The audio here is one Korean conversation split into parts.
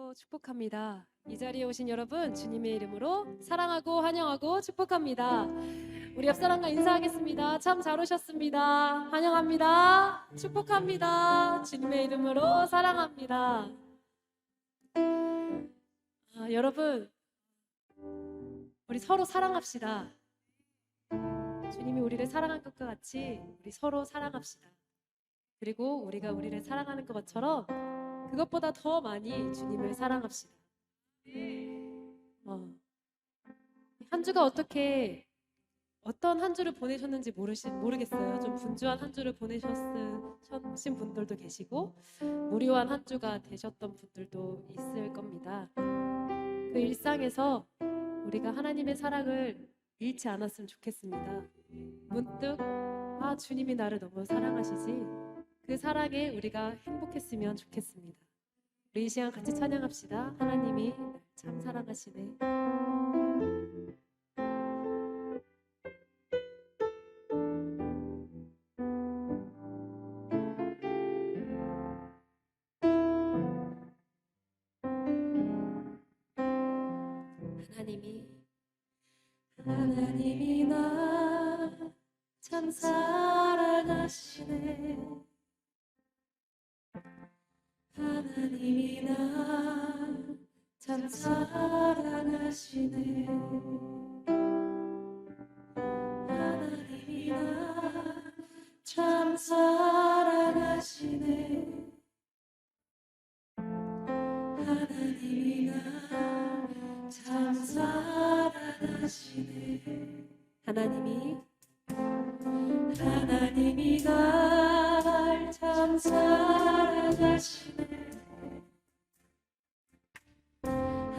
환영하고 축복합니다. 이 자리에 오신 여러분 주님의 이름으로 사랑하고 환영하고 축복합니다. 우리 옆 사람과 인사하겠습니다. 참 잘 오셨습니다. 환영합니다. 축복합니다. 주님의 이름으로 사랑합니다. 여러분, 우리 서로 사랑합시다. 주님이 우리를 사랑한 것과 같이 우리 서로 사랑합시다. 그리고 우리가 우리를 사랑하는 것처럼 그것보다 더 많이 주님을 사랑합시다. 한 주가 어떤 한 주를 보내셨는지 모르겠어요. 좀 분주한 한 주를 보내셨신 분들도 계시고 무료한 한 주가 되셨던 분들도 있을 겁니다. 그 일상에서 우리가 하나님의 사랑을 잃지 않았으면 좋겠습니다. 문득 주님이 나를 너무 사랑하시지, 그 사랑에 우리가 행복했으면 좋겠습니다. 우리 이 시간 같이 찬양합시다. 하나님이 날 참 사랑하시네. 하나님이 나 참 사랑하시네. 하나님이 나 참 사랑하시네. 하나님이 나 참 사랑하시네. 하나님이 나 참 사랑하시네. 하나님이 날 참 사랑하시네.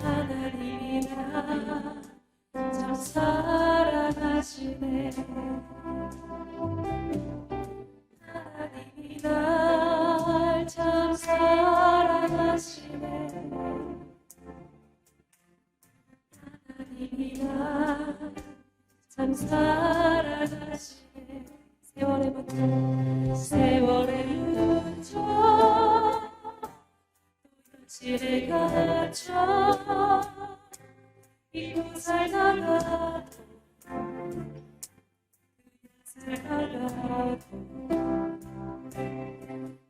하나님이 날 참 사랑하시네. 하나님이 날 참 사랑하시네. 하나님이 날 참 사랑하시네. 세월의 문저 현실에 갇혀 잊고 살다가도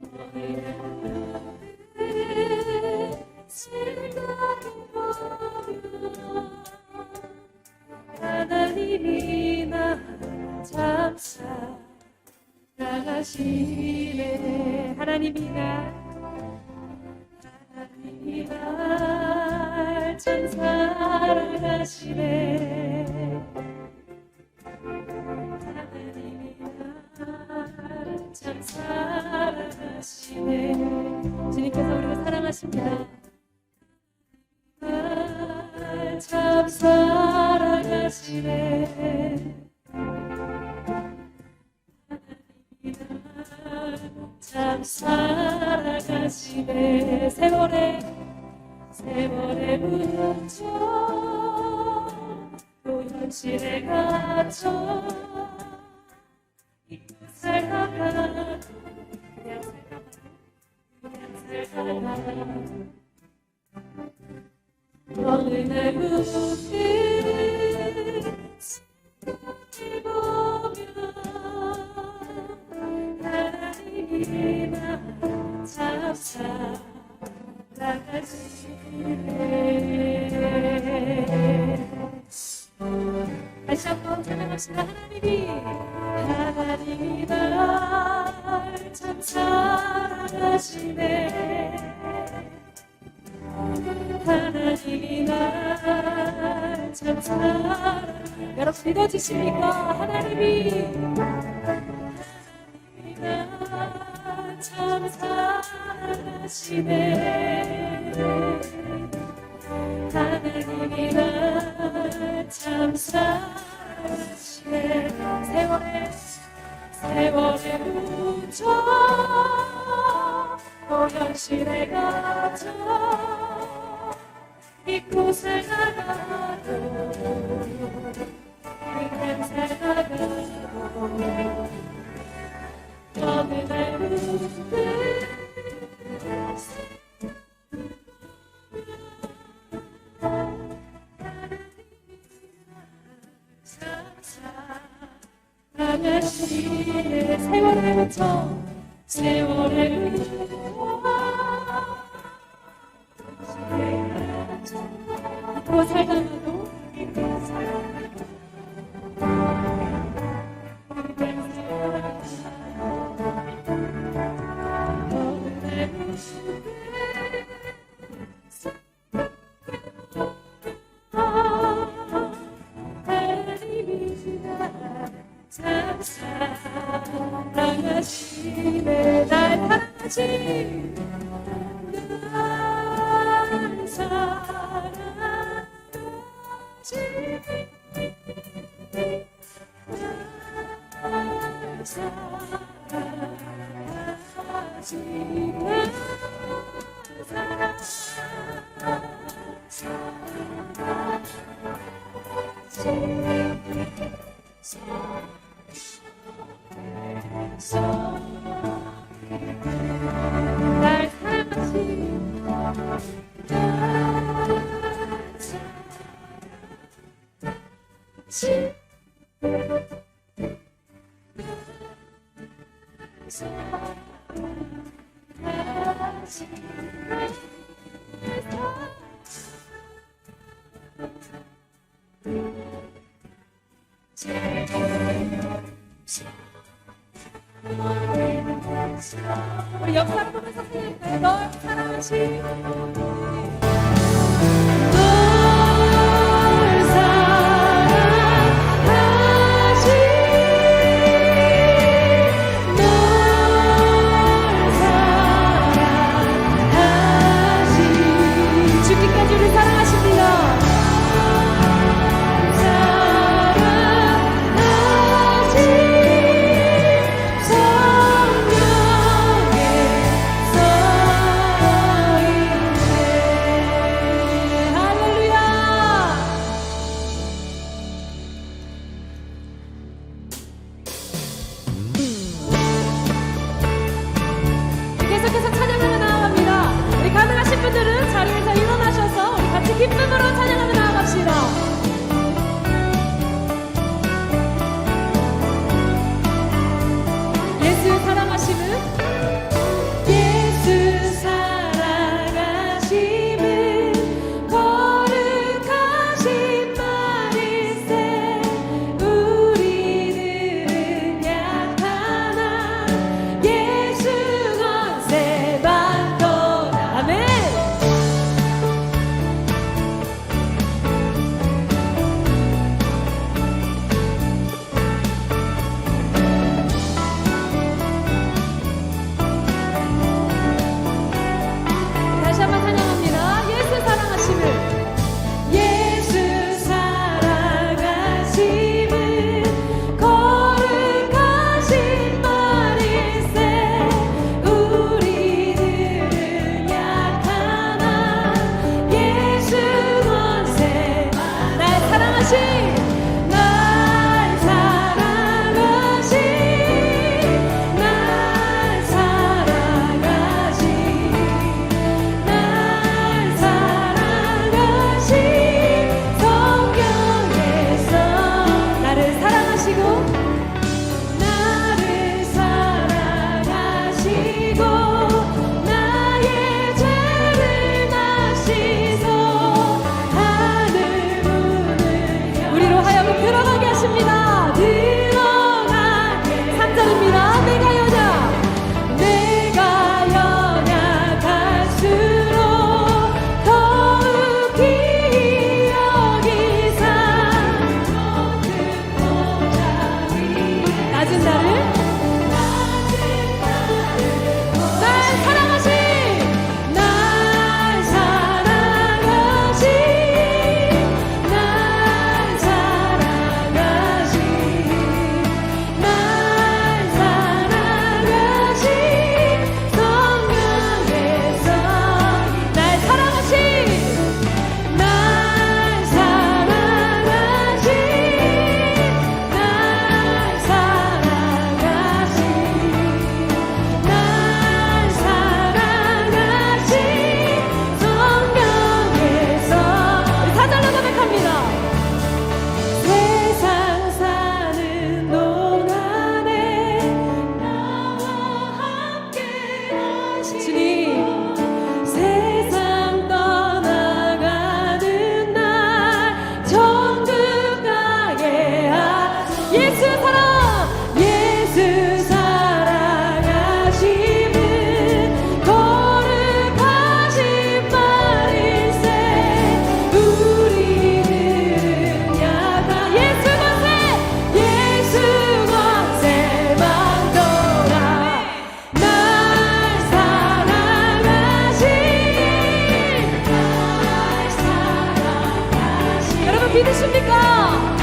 너희를 생각해보면 하나님이 나 참 사랑하시네. 하나님이 날 참 사랑하시네. 하나님이 날 참 사랑하시네. 주님께서 우리를 사랑하십니다. 날 참 사랑하시네. 참 사랑하시네. 세월의 문저 또 현실에 갇혀 잊고 살다가도 그냥 살다가도 어느 날 문득 생각해보면 하나님이 나 참 사랑하시네. 다시 한번 찬양합시다. 하나님이 날 참 사랑하시네. 하나님이 날 참 사랑하시네. 여러분 믿어주십니까? 하나님이 참 사랑하시네. 하나님이 날 참 사랑하시네. 세월의 문저 또 현실에 갇혀 잊고 살다가도 그냥 살다가도 어느 날 문득 사랑하시네 세월의 묻혀 세월의 묻혀 잊고 살다가도 사랑하시네 날 사랑하시 날 사랑하시네 날 사랑하시네 날 우리 옆 사람 보면서 생각해 널 사랑하시 죽기까지 우리 사랑하십니다. 성령의 서 있네 믿으십니까?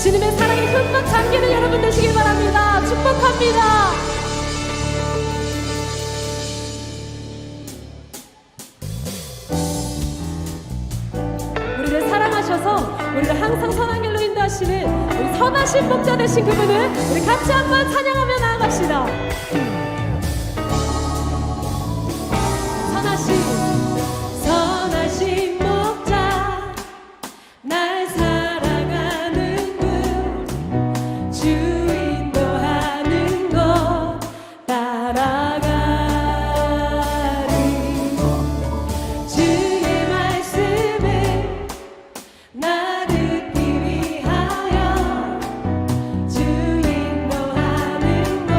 주님의 사랑에 흠뻑 잠기는 여러분 되시길 바랍니다. 축복합니다. 우리를 사랑하셔서 우리를 항상 선한 길로 인도하시는 우리 선하신 목자 되신 그분을 우리 같이 한번 찬양하며 나아갑시다. 선하신 목자 날 사랑하는 분 주 인도하는 것 따라가리 주의 말씀을 나 듣기 위하여 주 인도하는 것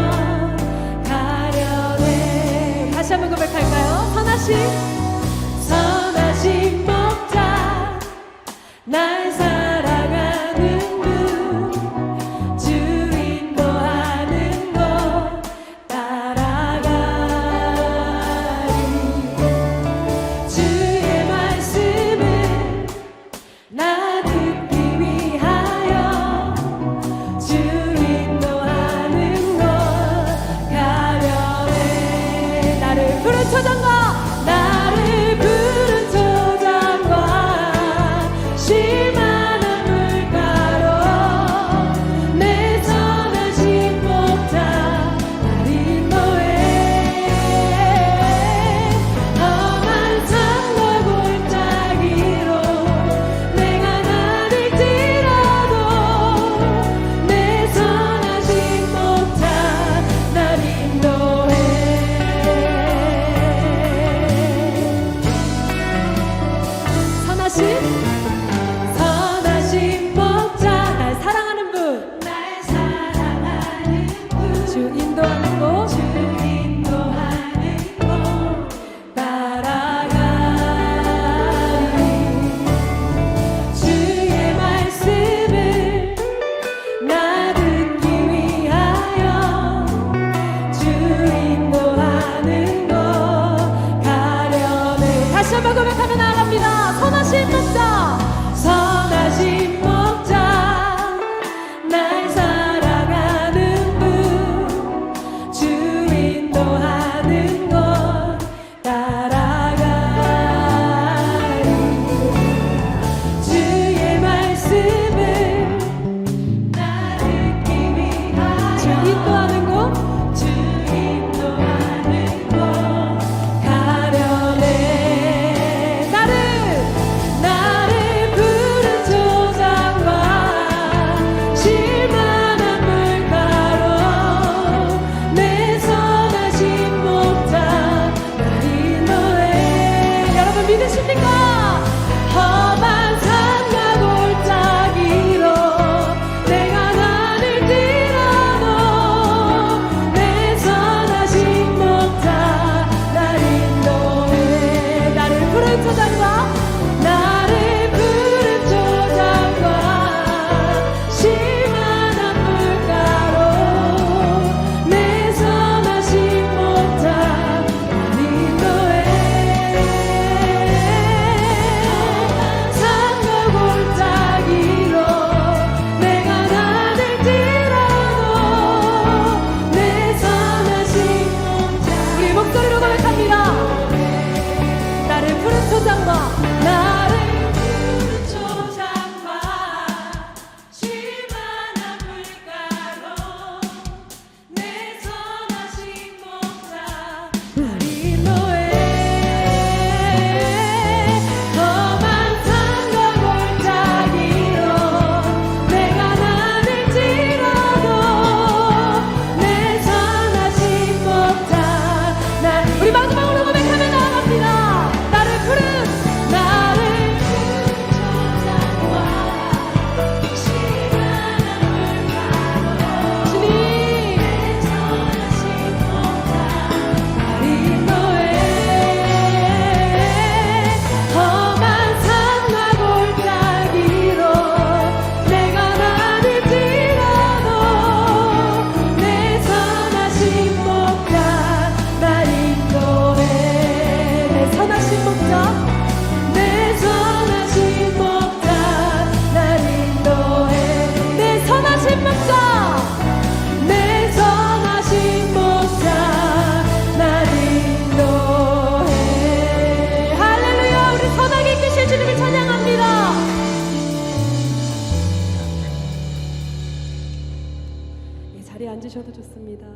앉으셔도 좋습니다.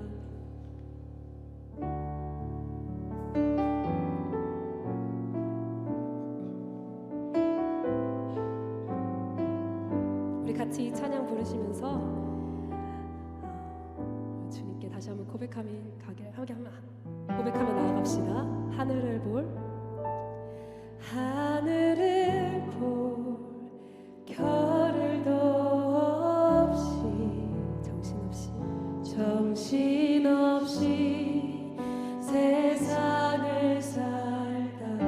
우리 같이 이 찬양 부르시면서 주님께 다시 한번 고백하며 나아갑시다. 하늘을 볼 겨를도 없이 정신없이 세상을 살다가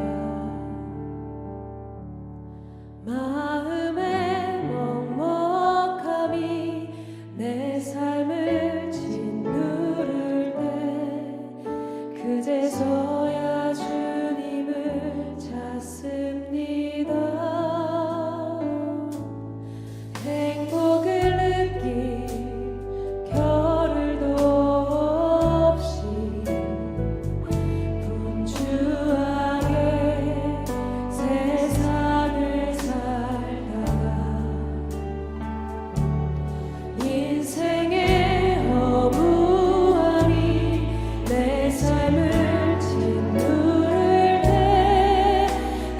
마음의 먹먹함이 내 삶을 짓누를 때 그제서야 주님을 찾습니다. 행복을 느낄 겨를도 없이 분주하게 세상을 살다가 인생의 허무함이 내 삶을 짓누를 때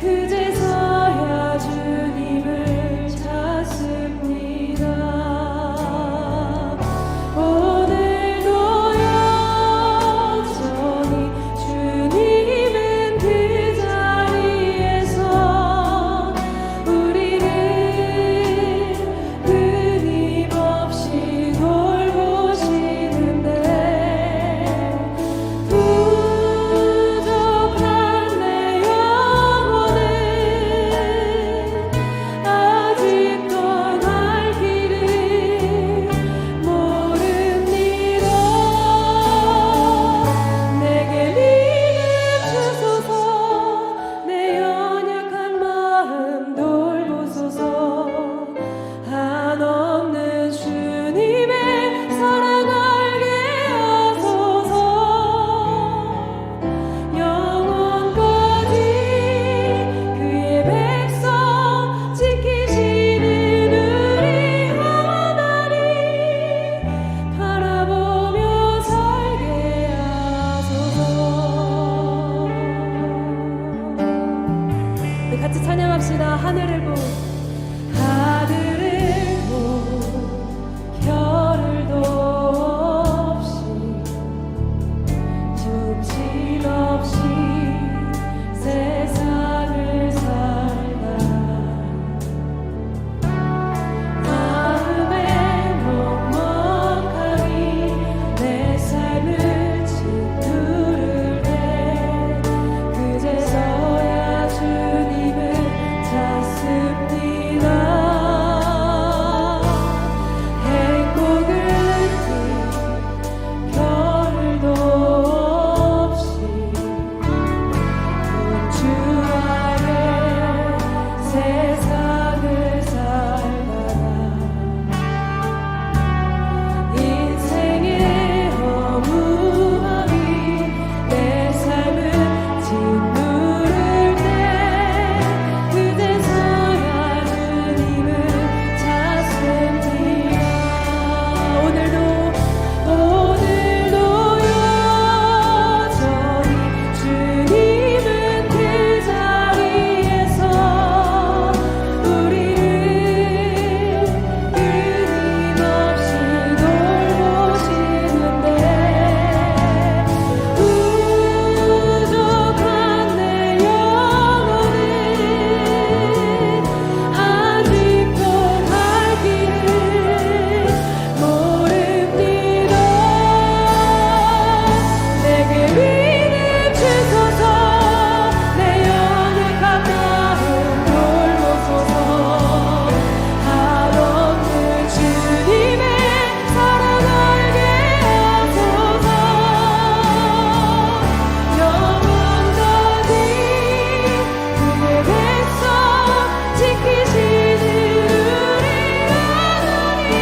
그제서야 주님을 찾습니다. 오늘도 여전히 주님은 그 자리에서 우리를 끊임없이 돌보시는데 부족한 내 영혼은 아직도 갈 길을 모릅니다. 내게 믿음 주소서. 내 연약한 마음 돌보소서. 한없는 주님의 사랑 알게 하소서. 영원까지 그의 백성 지키시는 우리 하나님 바라보며 살게 하소서. 우리 같이 찬양합시다. 하늘을 보 겨를도 없이 정신없이 세상을 살다가 마음의 먹먹함이 내 삶을 짓누를 때 그제서야 주님을 찾습니다. 행복을 느낄 겨를도 없이 분주하게 세상을 살다가 인생의 허무함이 내 삶을 짓누를 때 그제서야 주님을 찾습니다. 오늘도 여전히 주님은 그 자리에서 우리를 끊임없이 돌보시는데 부족한 내 영혼은 아직도 갈 길을 모릅니다. 내게 믿음 주소서. 내 연약한 마음 돌보소서. 한없는 주님의 사랑 알게 하소서. 영원까지 그의 백성 지키시는 우리 하나님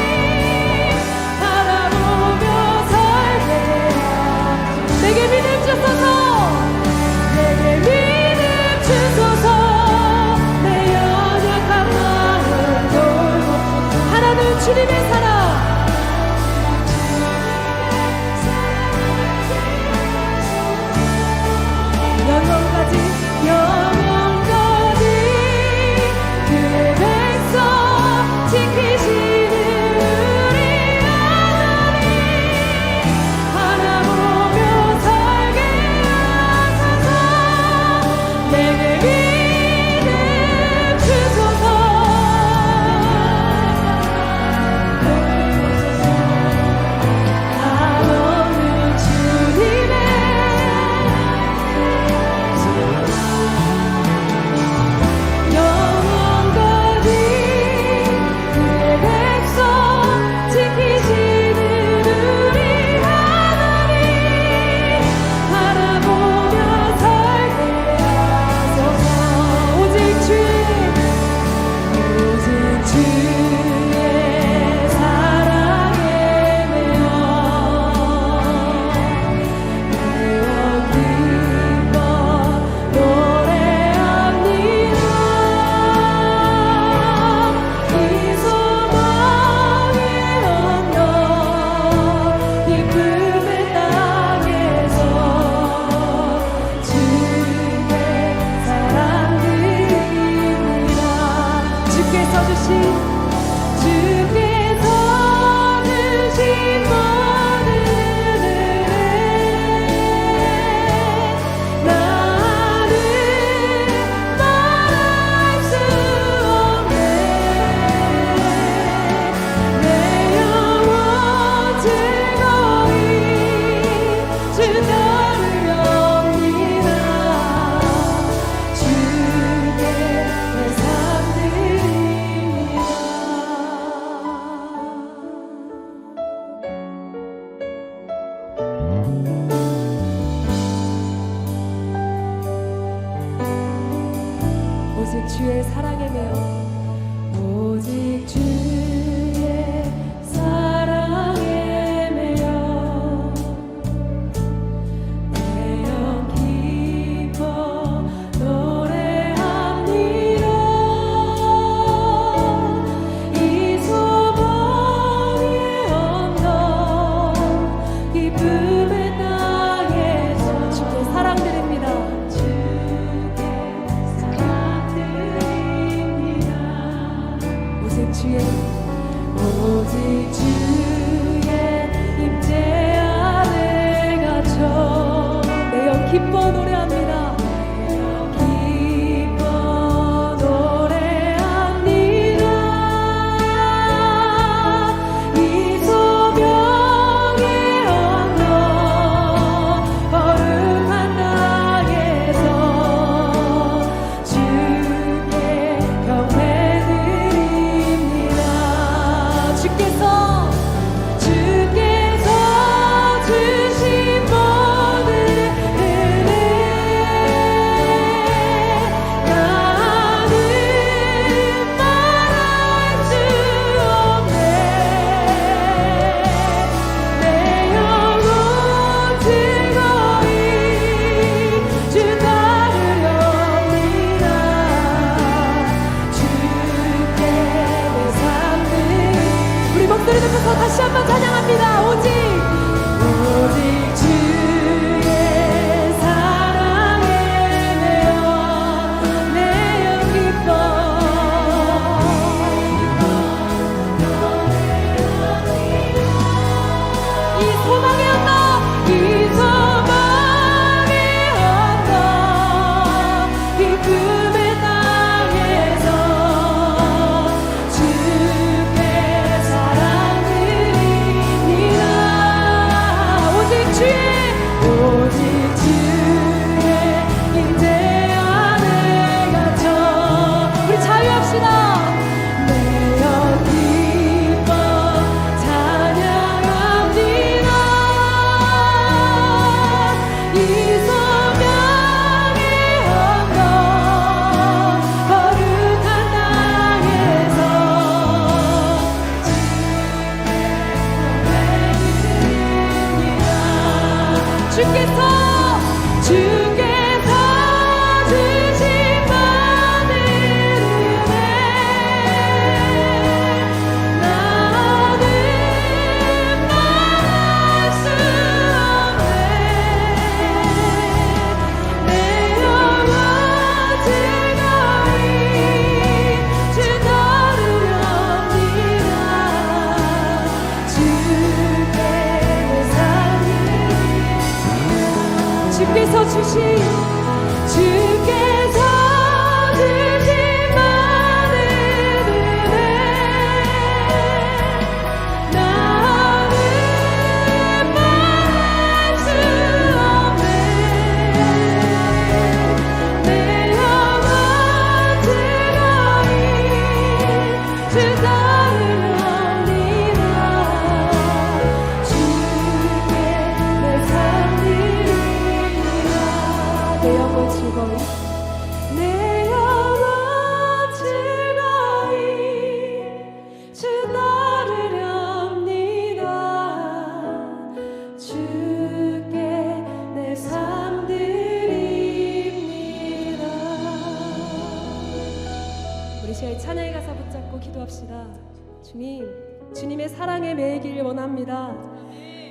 바라보며 살게 내게 믿음 주소서. 내게 믿음 주소서. 내 연약한 마음 돌보 하나는 주님의 사랑 주의 사랑에 매여 오직 주의 사랑에 매여 내 영 기뻐 노래합니다. 이 소망의 언덕 기쁨의 땅에서 주께 사랑드립니다. 오직 주의 임재 안에 갇혀 내 영 기뻐 노래합니다. 내 영 기뻐 노래합니다. 이 소명의 언덕 거룩한 땅에서 주께 경배드립니다. 주께서 주신 모든 은혜 나는 말할 수 없네. 내 영혼 즐거이 주 따르렵니다. 주께 내 삶을 우리 목소리 높여서 다시 한번 찬양합니다. 오직 주의 사랑에 매여 내 영 기뻐 이 소망의 언덕 이 소망의 언덕 기쁨의 땅에서 주께 사랑드립니다. 오직 주의 임재 안에 갇혀 우리 자유합시다. 내 영 기뻐 찬양합니다. 이 소명의 언덕 거룩한 땅에서 주께서 주신 많은 은혜 나는 말할 수 없네. 내 영혼 즐거이 주 따르렵니다. 주께 내 삶을 주께서 주신 많은 은혜 나는 말할 수 없네. 내 영혼 즐거이 주 따르렵니다. 주께 내 삶을 내 영혼 즐거이 내 영혼 즐거이 주 따르렵니다. 주께 내 삶 드립니다. 우리 시간에 찬양의 가사 붙잡고 기도합시다. 주님의 사랑에 매이길 원합니다.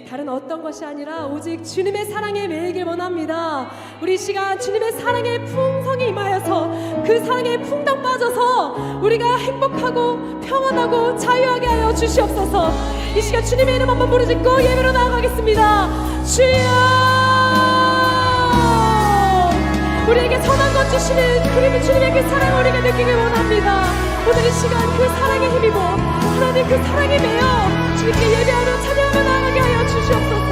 다른 어떤 것이 아니라 오직 주님의 사랑에 매이길 원합니다. 우리 시간 주님의 사랑의 풍성이 임하여서 그 사랑에 풍덩 빠져서 우리가 행복하고 평안하고 자유하게 하여 주시옵소서. 이 시간 주님의 이름 한번 부르짖고 예배로 나아가겠습니다. 주여 우리에게 선한 것 주시는 그리고 주님의 그 사랑을 우리가 느끼길 원합니다. 오늘 이 시간 그 사랑에 힘입어 하나님 그 사랑에 매여 주님께 예배하며 찬양하며 나아가게 하여 주시옵소서.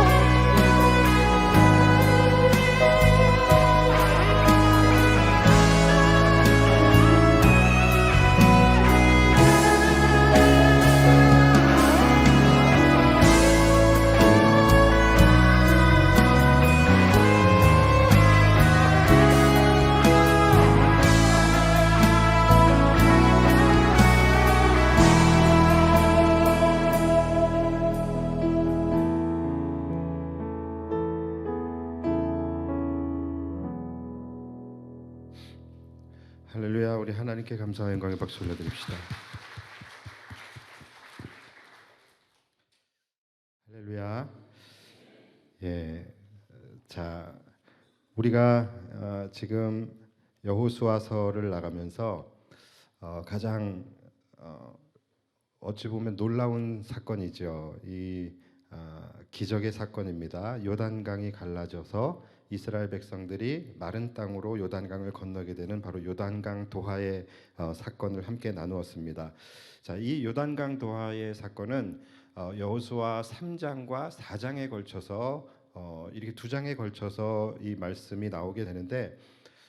할렐루야. 우리 하나님께 감사와 영광의 박수 올려드립시다. 할렐루야. 예, 자, 우리가 지금 여호수아서를 나가면서 가장 어찌 보면 놀라운 사건이죠. 이 기적의 사건입니다. 요단강이 갈라져서 이스라엘 백성들이 마른 땅으로 요단강을 건너게 되는 바로 요단강 도하의 사건을 함께 나누었습니다. 자, 이 요단강 도하의 사건은 여호수아 3장과 4장에 걸쳐서 이렇게 두 장에 걸쳐서 이 말씀이 나오게 되는데,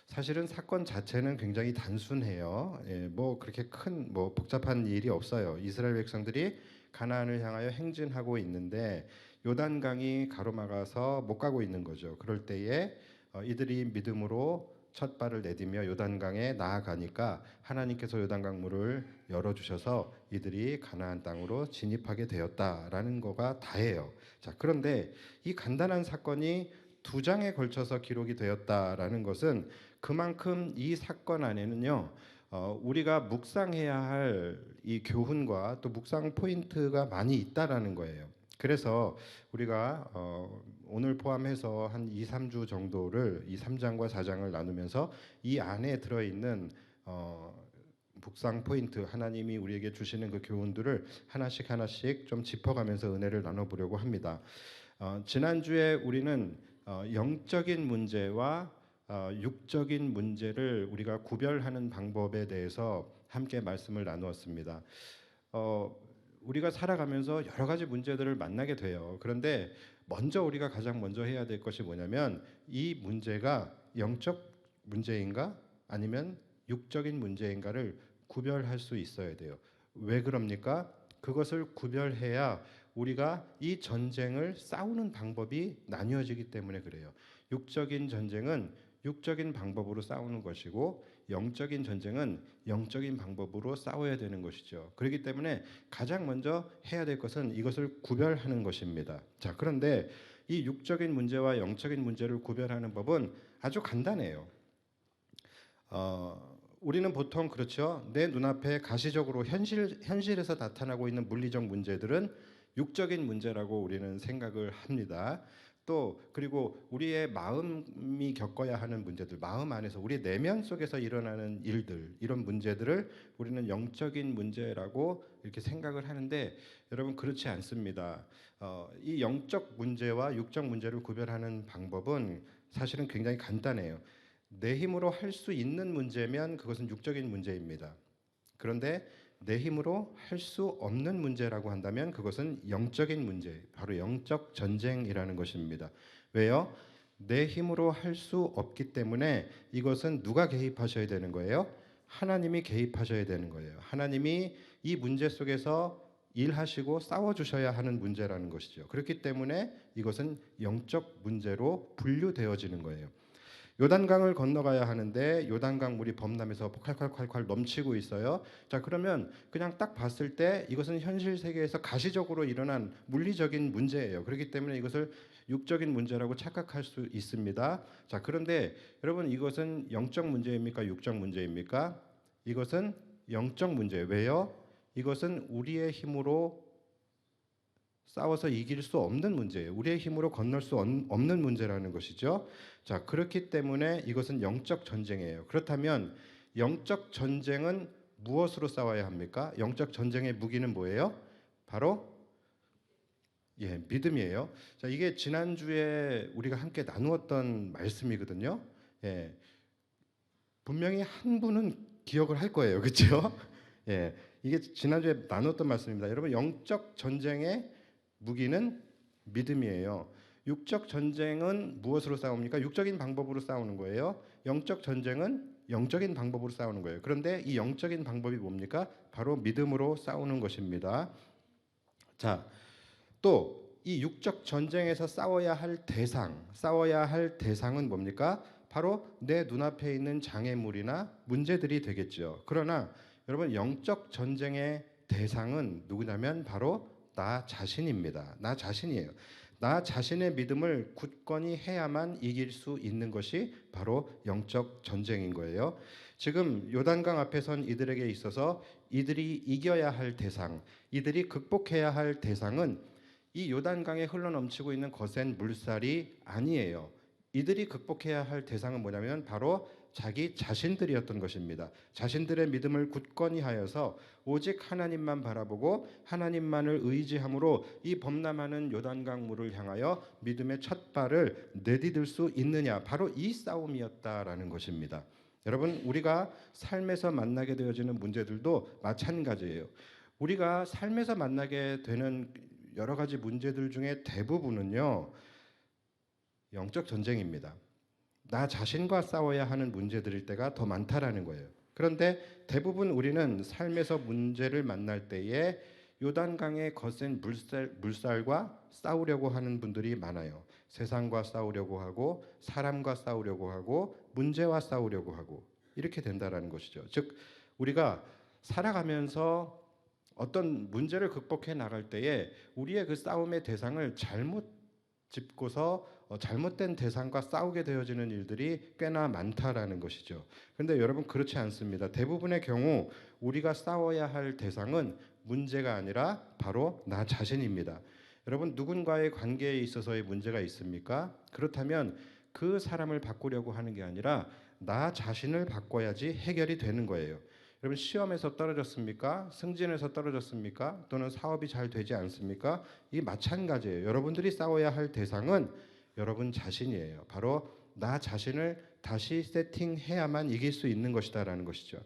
사실은 사건 자체는 굉장히 단순해요. 뭐 그렇게 큰 뭐 복잡한 일이 없어요. 이스라엘 백성들이 가나안을 향하여 행진하고 있는데 요단강이 가로막아서 못 가고 있는 거죠. 그럴 때에 이들이 믿음으로 첫 발을 내디며 요단강에 나아가니까 하나님께서 요단강 물을 열어주셔서 이들이 가나안 땅으로 진입하게 되었다라는 거가 다예요. 자, 그런데 이 간단한 사건이 두 장에 걸쳐서 기록이 되었다라는 것은 그만큼 이 사건 안에는요, 우리가 묵상해야 할 이 교훈과 또 묵상 포인트가 많이 있다라는 거예요. 그래서 우리가 오늘 포함해서 한 2, 3주 정도를 이 3장과 4장을 나누면서 이 안에 들어있는 묵상 포인트, 하나님이 우리에게 주시는 그 교훈들을 하나씩 하나씩 좀 짚어가면서 은혜를 나눠보려고 합니다. 지난주에 우리는 영적인 문제와 육적인 문제를 우리가 구별하는 방법에 대해서 함께 말씀을 나누었습니다. 우리가 살아가면서 여러 가지 문제들을 만나게 돼요. 그런데 먼저 우리가 가장 먼저 해야 될 것이 뭐냐면 이 문제가 영적 문제인가 아니면 육적인 문제인가를 구별할 수 있어야 돼요. 왜 그럽니까? 그것을 구별해야 우리가 이 전쟁을 싸우는 방법이 나뉘어지기 때문에 그래요. 육적인 전쟁은 육적인 방법으로 싸우는 것이고 영적인 전쟁은 영적인 방법으로 싸워야 되는 것이죠. 그렇기 때문에 가장 먼저 해야 될 것은 이것을 구별하는 것입니다. 자, 그런데 이 육적인 문제와 영적인 문제를 구별하는 법은 아주 간단해요. 우리는 보통 그렇죠. 내 눈앞에 가시적으로 현실에서 나타나고 있는 물리적 문제들은 육적인 문제라고 우리는 생각을 합니다. 또 그리고 우리의 마음이 겪어야 하는 문제들, 마음 안에서 우리 내면 속에서 일어나는 일들, 이런 문제들을 우리는 영적인 문제라고 이렇게 생각을 하는데, 여러분 그렇지 않습니다. 이 영적 문제와 육적 문제를 구별하는 방법은 사실은 굉장히 간단해요. 내 힘으로 할 수 있는 문제면 그것은 육적인 문제입니다. 그런데 내 힘으로 할 수 없는 문제라고 한다면 그것은 영적인 문제, 바로 영적 전쟁이라는 것입니다. 왜요? 내 힘으로 할 수 없기 때문에 이것은 누가 개입하셔야 되는 거예요? 하나님이 개입하셔야 되는 거예요. 하나님이 이 문제 속에서 일하시고 싸워주셔야 하는 문제라는 것이죠. 그렇기 때문에 이것은 영적 문제로 분류되어지는 거예요. 요단강을 건너가야 하는데 요단강 물이 범람해서 콸콸콸콸 넘치고 있어요. 자, 그러면 그냥 딱 봤을 때 이것은 현실 세계에서 가시적으로 일어난 물리적인 문제예요. 그렇기 때문에 이것을 육적인 문제라고 착각할 수 있습니다. 자, 그런데 여러분 이것은 영적 문제입니까? 육적 문제입니까? 이것은 영적 문제예요. 왜요? 이것은 우리의 힘으로 싸워서 이길 수 없는 문제예요. 우리의 힘으로 건널 수 없는 문제라는 것이죠. 자, 그렇기 때문에 이것은 영적 전쟁이에요. 그렇다면 영적 전쟁은 무엇으로 싸워야 합니까? 영적 전쟁의 무기는 뭐예요? 바로 믿음이에요. 자, 이게 지난주에 우리가 함께 나누었던 말씀이거든요. 예, 분명히 한 분은 기억을 할 거예요. 그렇죠? 예, 이게 지난주에 나눴던 말씀입니다. 여러분, 영적 전쟁의 무기는 믿음이에요. 육적 전쟁은 무엇으로 싸웁니까? 육적인 방법으로 싸우는 거예요. 영적 전쟁은 영적인 방법으로 싸우는 거예요. 그런데 이 영적인 방법이 뭡니까? 바로 믿음으로 싸우는 것입니다. 자, 또 이 육적 전쟁에서 싸워야 할 대상은 뭡니까? 바로 내 눈앞에 있는 장애물이나 문제들이 되겠죠. 그러나 여러분, 영적 전쟁의 대상은 누구냐면 바로 나 자신입니다. 나 자신이에요. 나 자신의 믿음을 굳건히 해야만 이길 수 있는 것이 바로 영적 전쟁인 거예요. 지금 요단강 앞에 선 이들에게 있어서 이들이 이겨야 할 대상, 이들이 극복해야 할 대상은 이 요단강에 흘러넘치고 있는 거센 물살이 아니에요. 이들이 극복해야 할 대상은 뭐냐면 바로 자기 자신들이었던 것입니다. 자신들의 믿음을 굳건히 하여서 오직 하나님만 바라보고 하나님만을 의지함으로 이 범람하는 요단강 물을 향하여 믿음의 첫 발을 내디딜 수 있느냐, 바로 이 싸움이었다라는 것입니다. 여러분, 우리가 삶에서 만나게 되어지는 문제들도 마찬가지예요. 우리가 삶에서 만나게 되는 여러 가지 문제들 중에 대부분은요, 영적 전쟁입니다. 나 자신과 싸워야 하는 문제들일 때가 더 많다라는 거예요. 그런데 대부분 우리는 삶에서 문제를 만날 때에 요단강의 거센 물살과 싸우려고 하는 분들이 많아요. 세상과 싸우려고 하고 사람과 싸우려고 하고 문제와 싸우려고 하고 이렇게 된다라는 것이죠. 즉 우리가 살아가면서 어떤 문제를 극복해 나갈 때에 우리의 그 싸움의 대상을 잘못 짚고서 잘못된 대상과 싸우게 되어지는 일들이 꽤나 많다라는 것이죠. 그런데 여러분 그렇지 않습니다. 대부분의 경우 우리가 싸워야 할 대상은 문제가 아니라 바로 나 자신입니다. 여러분 누군가의 관계에 있어서의 문제가 있습니까? 그렇다면 그 사람을 바꾸려고 하는 게 아니라 나 자신을 바꿔야지 해결이 되는 거예요. 여러분 시험에서 떨어졌습니까? 승진에서 떨어졌습니까? 또는 사업이 잘 되지 않습니까? 이 마찬가지예요. 여러분들이 싸워야 할 대상은 여러분 자신이에요. 바로 나 자신을 다시 세팅해야만 이길 수 있는 것이다라는 것이죠.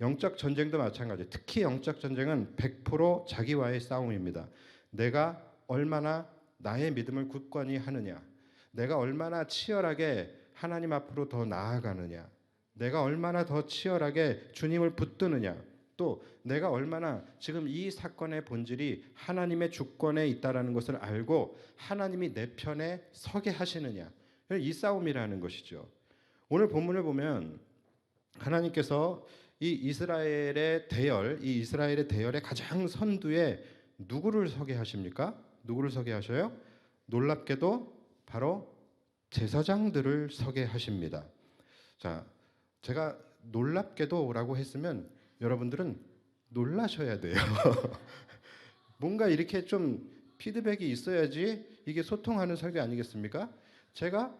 영적 전쟁도 마찬가지. 특히 영적 전쟁은 100% 자기와의 싸움입니다. 내가 얼마나 나의 믿음을 굳건히 하느냐, 내가 얼마나 치열하게 하나님 앞으로 더 나아가느냐, 내가 얼마나 더 치열하게 주님을 붙드느냐, 또 내가 얼마나 지금 이 사건의 본질이 하나님의 주권에 있다라는 것을 알고 하나님이 내 편에 서게 하시느냐, 이 싸움이라는 것이죠. 오늘 본문을 보면 하나님께서 이 이스라엘의 대열의 가장 선두에 누구를 서게 하십니까? 누구를 서게 하셔요? 놀랍게도 바로 제사장들을 서게 하십니다. 자, 제가 놀랍게도라고 했으면 여러분들은 놀라셔야 돼요. 뭔가 이렇게 좀 피드백이 있어야지 이게 소통하는 설교 아니겠습니까? 제가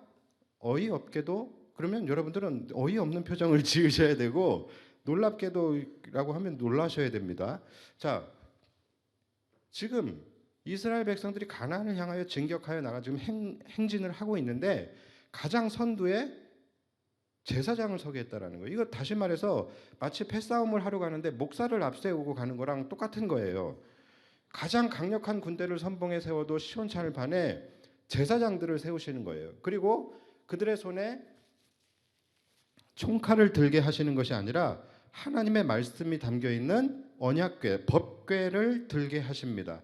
어이없게도 그러면 여러분들은 어이없는 표정을 지으셔야 되고 놀랍게도라고 하면 놀라셔야 됩니다. 자, 지금 이스라엘 백성들이 가나안을 향하여 진격하여 나가 지금 행진을 하고 있는데 가장 선두에 제사장을 서게 했다라는 거예요. 이거 다시 말해서 마치 패싸움을 하러 가는데 목사를 앞세우고 가는 거랑 똑같은 거예요. 가장 강력한 군대를 선봉에 세워도 시원찮을 판에 제사장들을 세우시는 거예요. 그리고 그들의 손에 총칼을 들게 하시는 것이 아니라 하나님의 말씀이 담겨 있는 언약궤, 법궤를 들게 하십니다.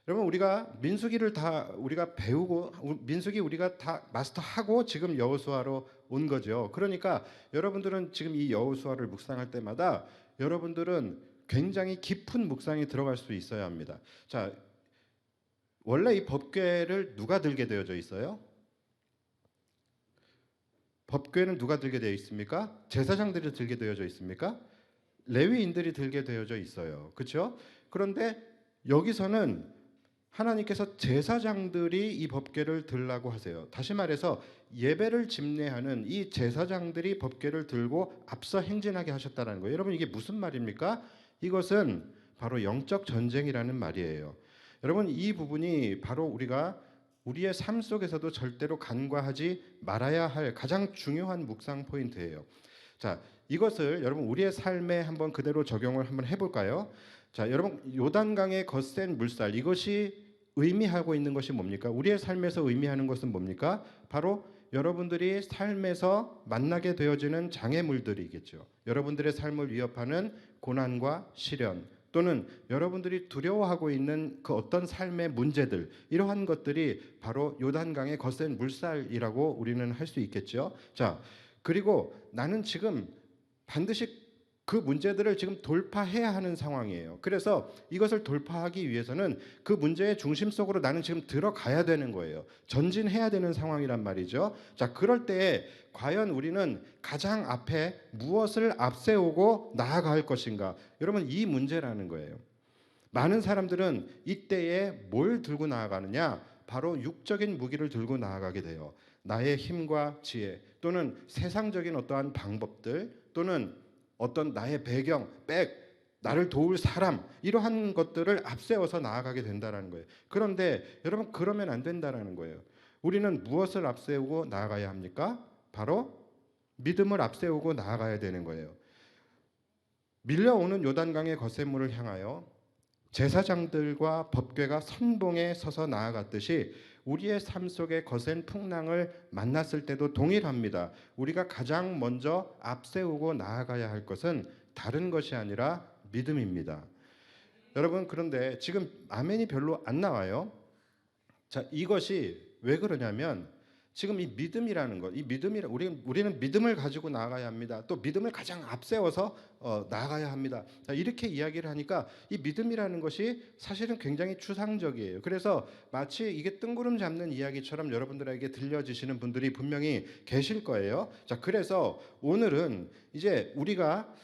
여러분 우리가 민수기를 다 우리가 배우고 민수기 우리가 다 마스터하고 지금 여호수아로 온 거죠. 그러니까 여러분들은 지금 이 여호수아를 묵상할 때마다 여러분들은 굉장히 깊은 묵상이 들어갈 수 있어야 합니다. 자, 원래 이 법궤를 누가 들게 되어져 있어요? 법궤는 누가 들게 되어 있습니까? 제사장들이 들게 되어져 있습니까? 레위인들이 들게 되어져 있어요. 그렇죠? 그런데 여기서는 하나님께서 제사장들이 이 법궤를 들라고 하세요. 다시 말해서 예배를 집례하는 이 제사장들이 법궤를 들고 앞서 행진하게 하셨다는 거예요. 여러분 이게 무슨 말입니까? 이것은 바로 영적 전쟁이라는 말이에요. 여러분 이 부분이 바로 우리가 우리의 삶 속에서도 절대로 간과하지 말아야 할 가장 중요한 묵상 포인트예요. 자, 이것을 여러분 우리의 삶에 한번 그대로 적용을 한번 해볼까요? 자, 여러분 요단강의 거센 물살 이것이 의미하고 있는 것이 뭡니까? 우리의 삶에서 의미하는 것은 뭡니까? 바로 여러분들이 삶에서 만나게 되어지는 장애물들이겠죠. 여러분들의 삶을 위협하는 고난과 시련 또는 여러분들이 두려워하고 있는 그 어떤 삶의 문제들 이러한 것들이 바로 요단강의 거센 물살이라고 우리는 할 수 있겠죠. 자, 그리고 나는 지금 반드시 그 문제들을 지금 돌파해야 하는 상황이에요. 그래서 이것을 돌파하기 위해서는 그 문제의 중심 속으로 나는 지금 들어가야 되는 거예요. 전진해야 되는 상황이란 말이죠. 자, 그럴 때에 과연 우리는 가장 앞에 무엇을 앞세우고 나아갈 것인가? 여러분, 이 문제라는 거예요. 많은 사람들은 이때에 뭘 들고 나아가느냐? 바로 육적인 무기를 들고 나아가게 돼요. 나의 힘과 지혜, 또는 세상적인 어떠한 방법들, 또는 어떤 나의 배경, 나를 도울 사람, 이러한 것들을 앞세워서 나아가게 된다는 거예요. 그런데 여러분, 그러면 안 된다는 거예요. 우리는 무엇을 앞세우고 나아가야 합니까? 바로 믿음을 앞세우고 나아가야 되는 거예요. 밀려오는 요단강의 거센물을 향하여 제사장들과 법궤가 선봉에 서서 나아갔듯이 우리의 삶 속의 거센 풍랑을 만났을 때도 동일합니다. 우리가 가장 먼저 앞세우고 나아가야 할 것은 다른 것이 아니라 믿음입니다. 여러분, 그런데 지금 아멘이 별로 안 나와요. 자, 이것이 왜 그러냐면 지금 이 믿음이라는 것, 우리는 믿음을 가지고 나아가야 합니다. 또 믿음을 가장 앞세워서 나아가야 합니다. 자, 이렇게 이야기를 하니까 이 믿음이라는 것이 사실은 굉장히 추상적이에요. 그래서 마치 이게 뜬구름 잡는 이야기처럼 여러분들에게 들려지시는 분들이 분명히 계실 거예요. 자, 그래서 오늘은 이제 우리가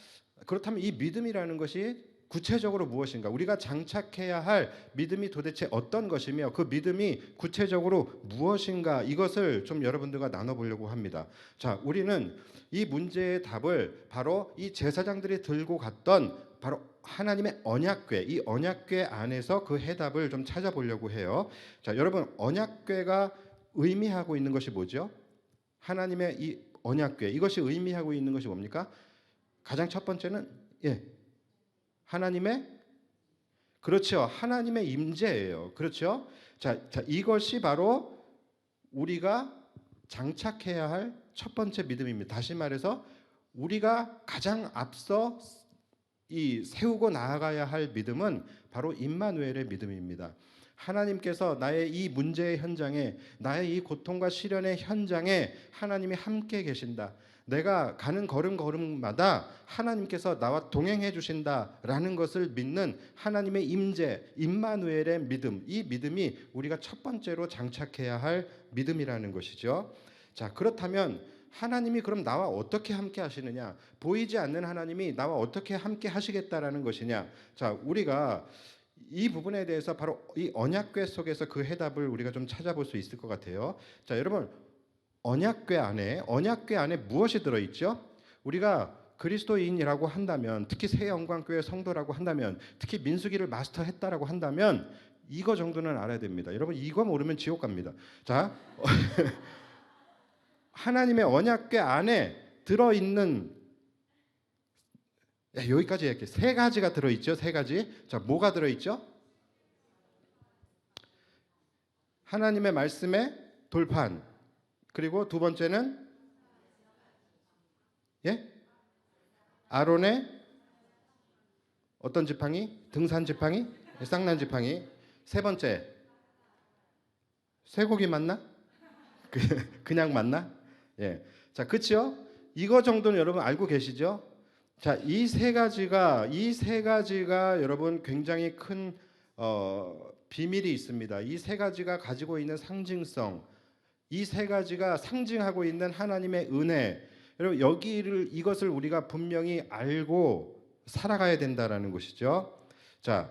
그렇다면 이 믿음이라는 것이 구체적으로 무엇인가? 우리가 장착해야 할 믿음이 도대체 어떤 것이며 그 믿음이 구체적으로 무엇인가? 이것을 좀 여러분들과 나눠보려고 합니다. 자, 우리는 이 문제의 답을 바로 이 제사장들이 들고 갔던 바로 하나님의 언약궤, 이 언약궤 안에서 그 해답을 좀 찾아보려고 해요. 자, 여러분, 언약궤가 의미하고 있는 것이 뭐죠? 하나님의 이 언약궤, 이것이 의미하고 있는 것이 뭡니까? 가장 첫 번째는 하나님의, 그렇죠, 하나님의 임재예요. 그렇죠? 자, 이것이 바로 우리가 장착해야 할 첫 번째 믿음입니다. 다시 말해서 우리가 가장 앞서 이 세우고 나아가야 할 믿음은 바로 임마누엘의 믿음입니다. 하나님께서 나의 이 문제의 현장에, 나의 이 고통과 시련의 현장에 하나님이 함께 계신다. 내가 가는 걸음걸음마다 하나님께서 나와 동행해 주신다라는 것을 믿는 하나님의 임재, 임마누엘의 믿음, 이 믿음이 우리가 첫 번째로 장착해야 할 믿음이라는 것이죠. 자, 그렇다면 하나님이 그럼 나와 어떻게 함께 하시느냐? 보이지 않는 하나님이 나와 어떻게 함께 하시겠다라는 것이냐? 자, 우리가 이 부분에 대해서 바로 이 언약궤 속에서 그 해답을 우리가 좀 찾아볼 수 있을 것 같아요. 자, 여러분, 언약궤 안에 무엇이 들어있죠? 우리가 그리스도인이라고 한다면, 특히 새영광교회 성도라고 한다면, 특히 민수기를 마스터했다라고 한다면 이거 정도는 알아야 됩니다. 여러분, 이거 모르면 지옥 갑니다. 자, 하나님의 언약궤 안에 들어있는, 여기까지 이렇게 세 가지가 들어있죠. 세 가지. 자, 뭐가 들어있죠? 하나님의 말씀의 돌판. 그리고 두 번째는 아론의 어떤 지팡이? 등산 지팡이? 쌍난 지팡이. 세 번째, 쇠고기 맞나? 그냥 맞나? 자, 그렇죠? 이거 정도는 여러분 알고 계시죠? 자, 이 세 가지가 여러분 굉장히 큰 비밀이 있습니다. 이 세 가지가 가지고 있는 상징성, 이 세 가지가 상징하고 있는 하나님의 은혜, 여러분 이것을 우리가 분명히 알고 살아가야 된다라는 것이죠. 자,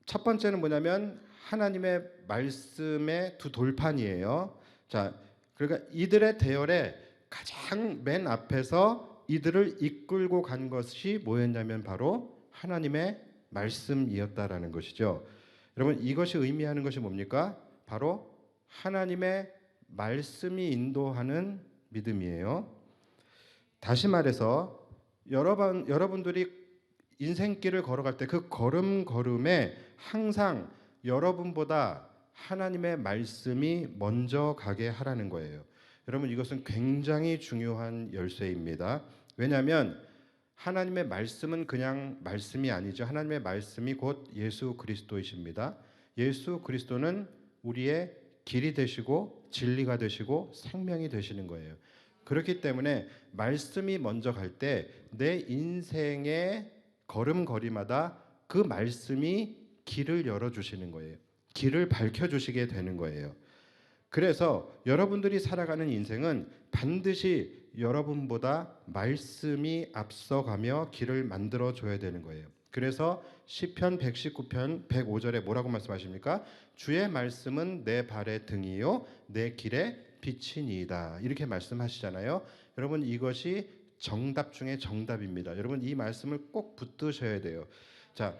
첫 번째는 뭐냐면 하나님의 말씀의 두 돌판이에요. 자, 그러니까 이들의 대열에 가장 맨 앞에서 이들을 이끌고 간 것이 뭐였냐면 바로 하나님의 말씀이었다라는 것이죠. 여러분, 이것이 의미하는 것이 뭡니까? 바로 하나님의 말씀이 인도하는 믿음이에요. 다시 말해서 여러분들이 인생길을 걸어갈 때 그 걸음걸음에 항상 여러분보다 하나님의 말씀이 먼저 가게 하라는 거예요. 여러분, 이것은 굉장히 중요한 열쇠입니다. 왜냐하면 하나님의 말씀은 그냥 말씀이 아니죠. 하나님의 말씀이 곧 예수 그리스도이십니다. 예수 그리스도는 우리의 길이 되시고 진리가 되시고 생명이 되시는 거예요. 그렇기 때문에 말씀이 먼저 갈 때 내 인생의 걸음걸이마다 그 말씀이 길을 열어주시는 거예요. 길을 밝혀주시게 되는 거예요. 그래서 여러분들이 살아가는 인생은 반드시 여러분보다 말씀이 앞서가며 길을 만들어줘야 되는 거예요. 그래서 시편 119편 105절에 뭐라고 말씀하십니까? 주의 말씀은 내 발의 등이요 내 길의 빛이니이다. 이렇게 말씀하시잖아요. 여러분 이것이 정답 중에 정답입니다. 여러분 이 말씀을 꼭 붙드셔야 돼요. 자,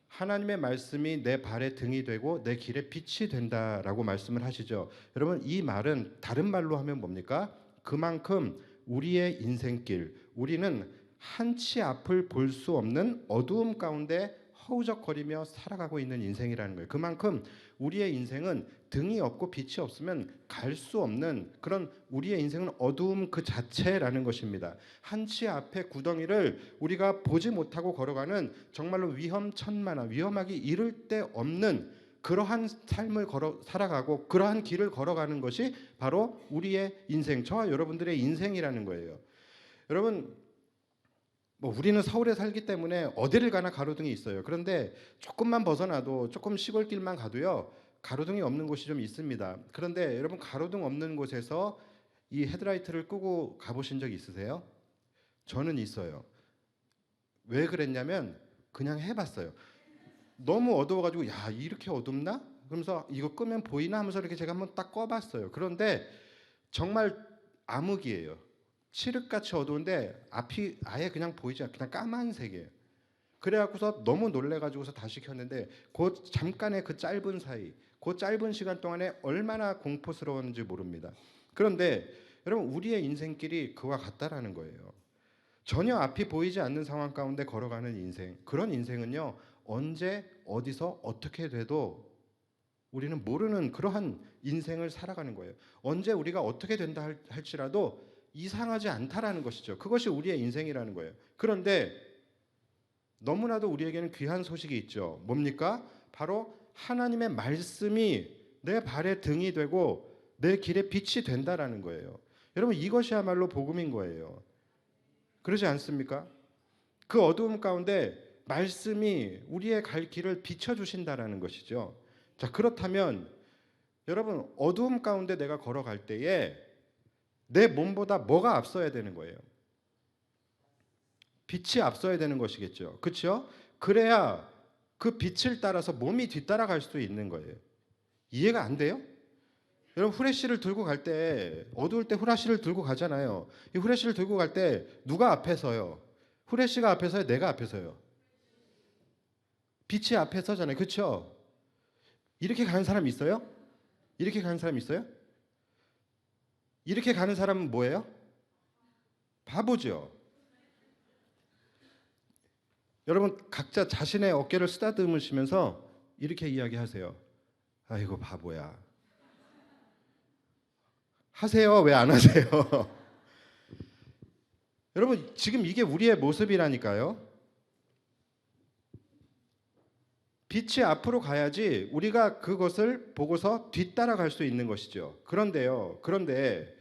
하나님의 말씀이 내 발의 등이 되고 내 길의 빛이 된다라고 말씀을 하시죠. 여러분 이 말은 다른 말로 하면 뭡니까? 그만큼 우리의 인생길, 우리는 한치 앞을 볼 수 없는 어두움 가운데 허우적거리며 살아가고 있는 인생이라는 거예요. 그만큼 우리의 인생은 등이 없고 빛이 없으면 갈 수 없는 그런 우리의 인생은 어두움 그 자체라는 것입니다. 한치 앞의 구덩이를 우리가 보지 못하고 걸어가는 정말로 위험천만한 위험하기 이를 데 없는 그러한 삶을 살아가고 그러한 길을 걸어가는 것이 바로 우리의 인생, 저와 여러분들의 인생이라는 거예요. 여러분 우리는 서울에 살기 때문에 어디를 가나 가로등이 있어요. 그런데 조금만 벗어나도 조금 시골길만 가도요 가로등이 없는 곳이 좀 있습니다. 그런데 여러분 가로등 없는 곳에서 이 헤드라이트를 끄고 가보신 적 있으세요? 저는 있어요. 왜 그랬냐면 그냥 해봤어요. 너무 어두워가지고 야 이렇게 어둡나? 그러면서 이거 끄면 보이나 하면서 이렇게 제가 한번 딱 꺼봤어요. 그런데 정말 암흑이에요. 칠흑같이 어두운데 앞이 아예 그냥 보이지 않고 그냥 까만색이에요. 그래갖고서 너무 놀래가지고서 다시 켰는데 그 잠깐의 그 짧은 사이, 그 짧은 시간 동안에 얼마나 공포스러웠는지 모릅니다. 그런데 여러분 우리의 인생길이 그와 같다라는 거예요. 전혀 앞이 보이지 않는 상황 가운데 걸어가는 인생, 그런 인생은요 언제 어디서 어떻게 돼도 우리는 모르는 그러한 인생을 살아가는 거예요. 언제 우리가 어떻게 된다 할지라도 이상하지 않다라는 것이죠. 그것이 우리의 인생이라는 거예요. 그런데 너무나도 우리에게는 귀한 소식이 있죠. 뭡니까? 바로 하나님의 말씀이 내 발의 등이 되고 내 길의 빛이 된다라는 거예요. 여러분 이것이야말로 복음인 거예요. 그러지 않습니까? 그 어두움 가운데 말씀이 우리의 갈 길을 비춰주신다라는 것이죠. 자, 그렇다면 여러분 어두움 가운데 내가 걸어갈 때에 내 몸보다 뭐가 앞서야 되는 거예요? 빛이 앞서야 되는 것이겠죠. 그렇죠? 그래야 그 빛을 따라서 몸이 뒤따라갈 수 있는 거예요. 이해가 안 돼요? 여러분 후레쉬를 들고 갈 때 어두울 때 후레쉬를 들고 가잖아요. 이 후레쉬를 들고 갈 때 누가 앞에 서요? 후레쉬가 앞에 서요? 내가 앞에 서요? 빛이 앞에 서잖아요. 그렇죠? 이렇게 가는 사람 있어요? 이렇게 가는 사람 있어요? 이렇게 가는 사람은 뭐예요? 바보죠. 여러분 각자 자신의 어깨를 쓰다듬으시면서 이렇게 이야기하세요. 아이고 바보야. 하세요. 왜 안 하세요? 여러분 지금 이게 우리의 모습이라니까요. 빛이 앞으로 가야지 우리가 그것을 보고서 뒤따라갈 수 있는 것이죠. 그런데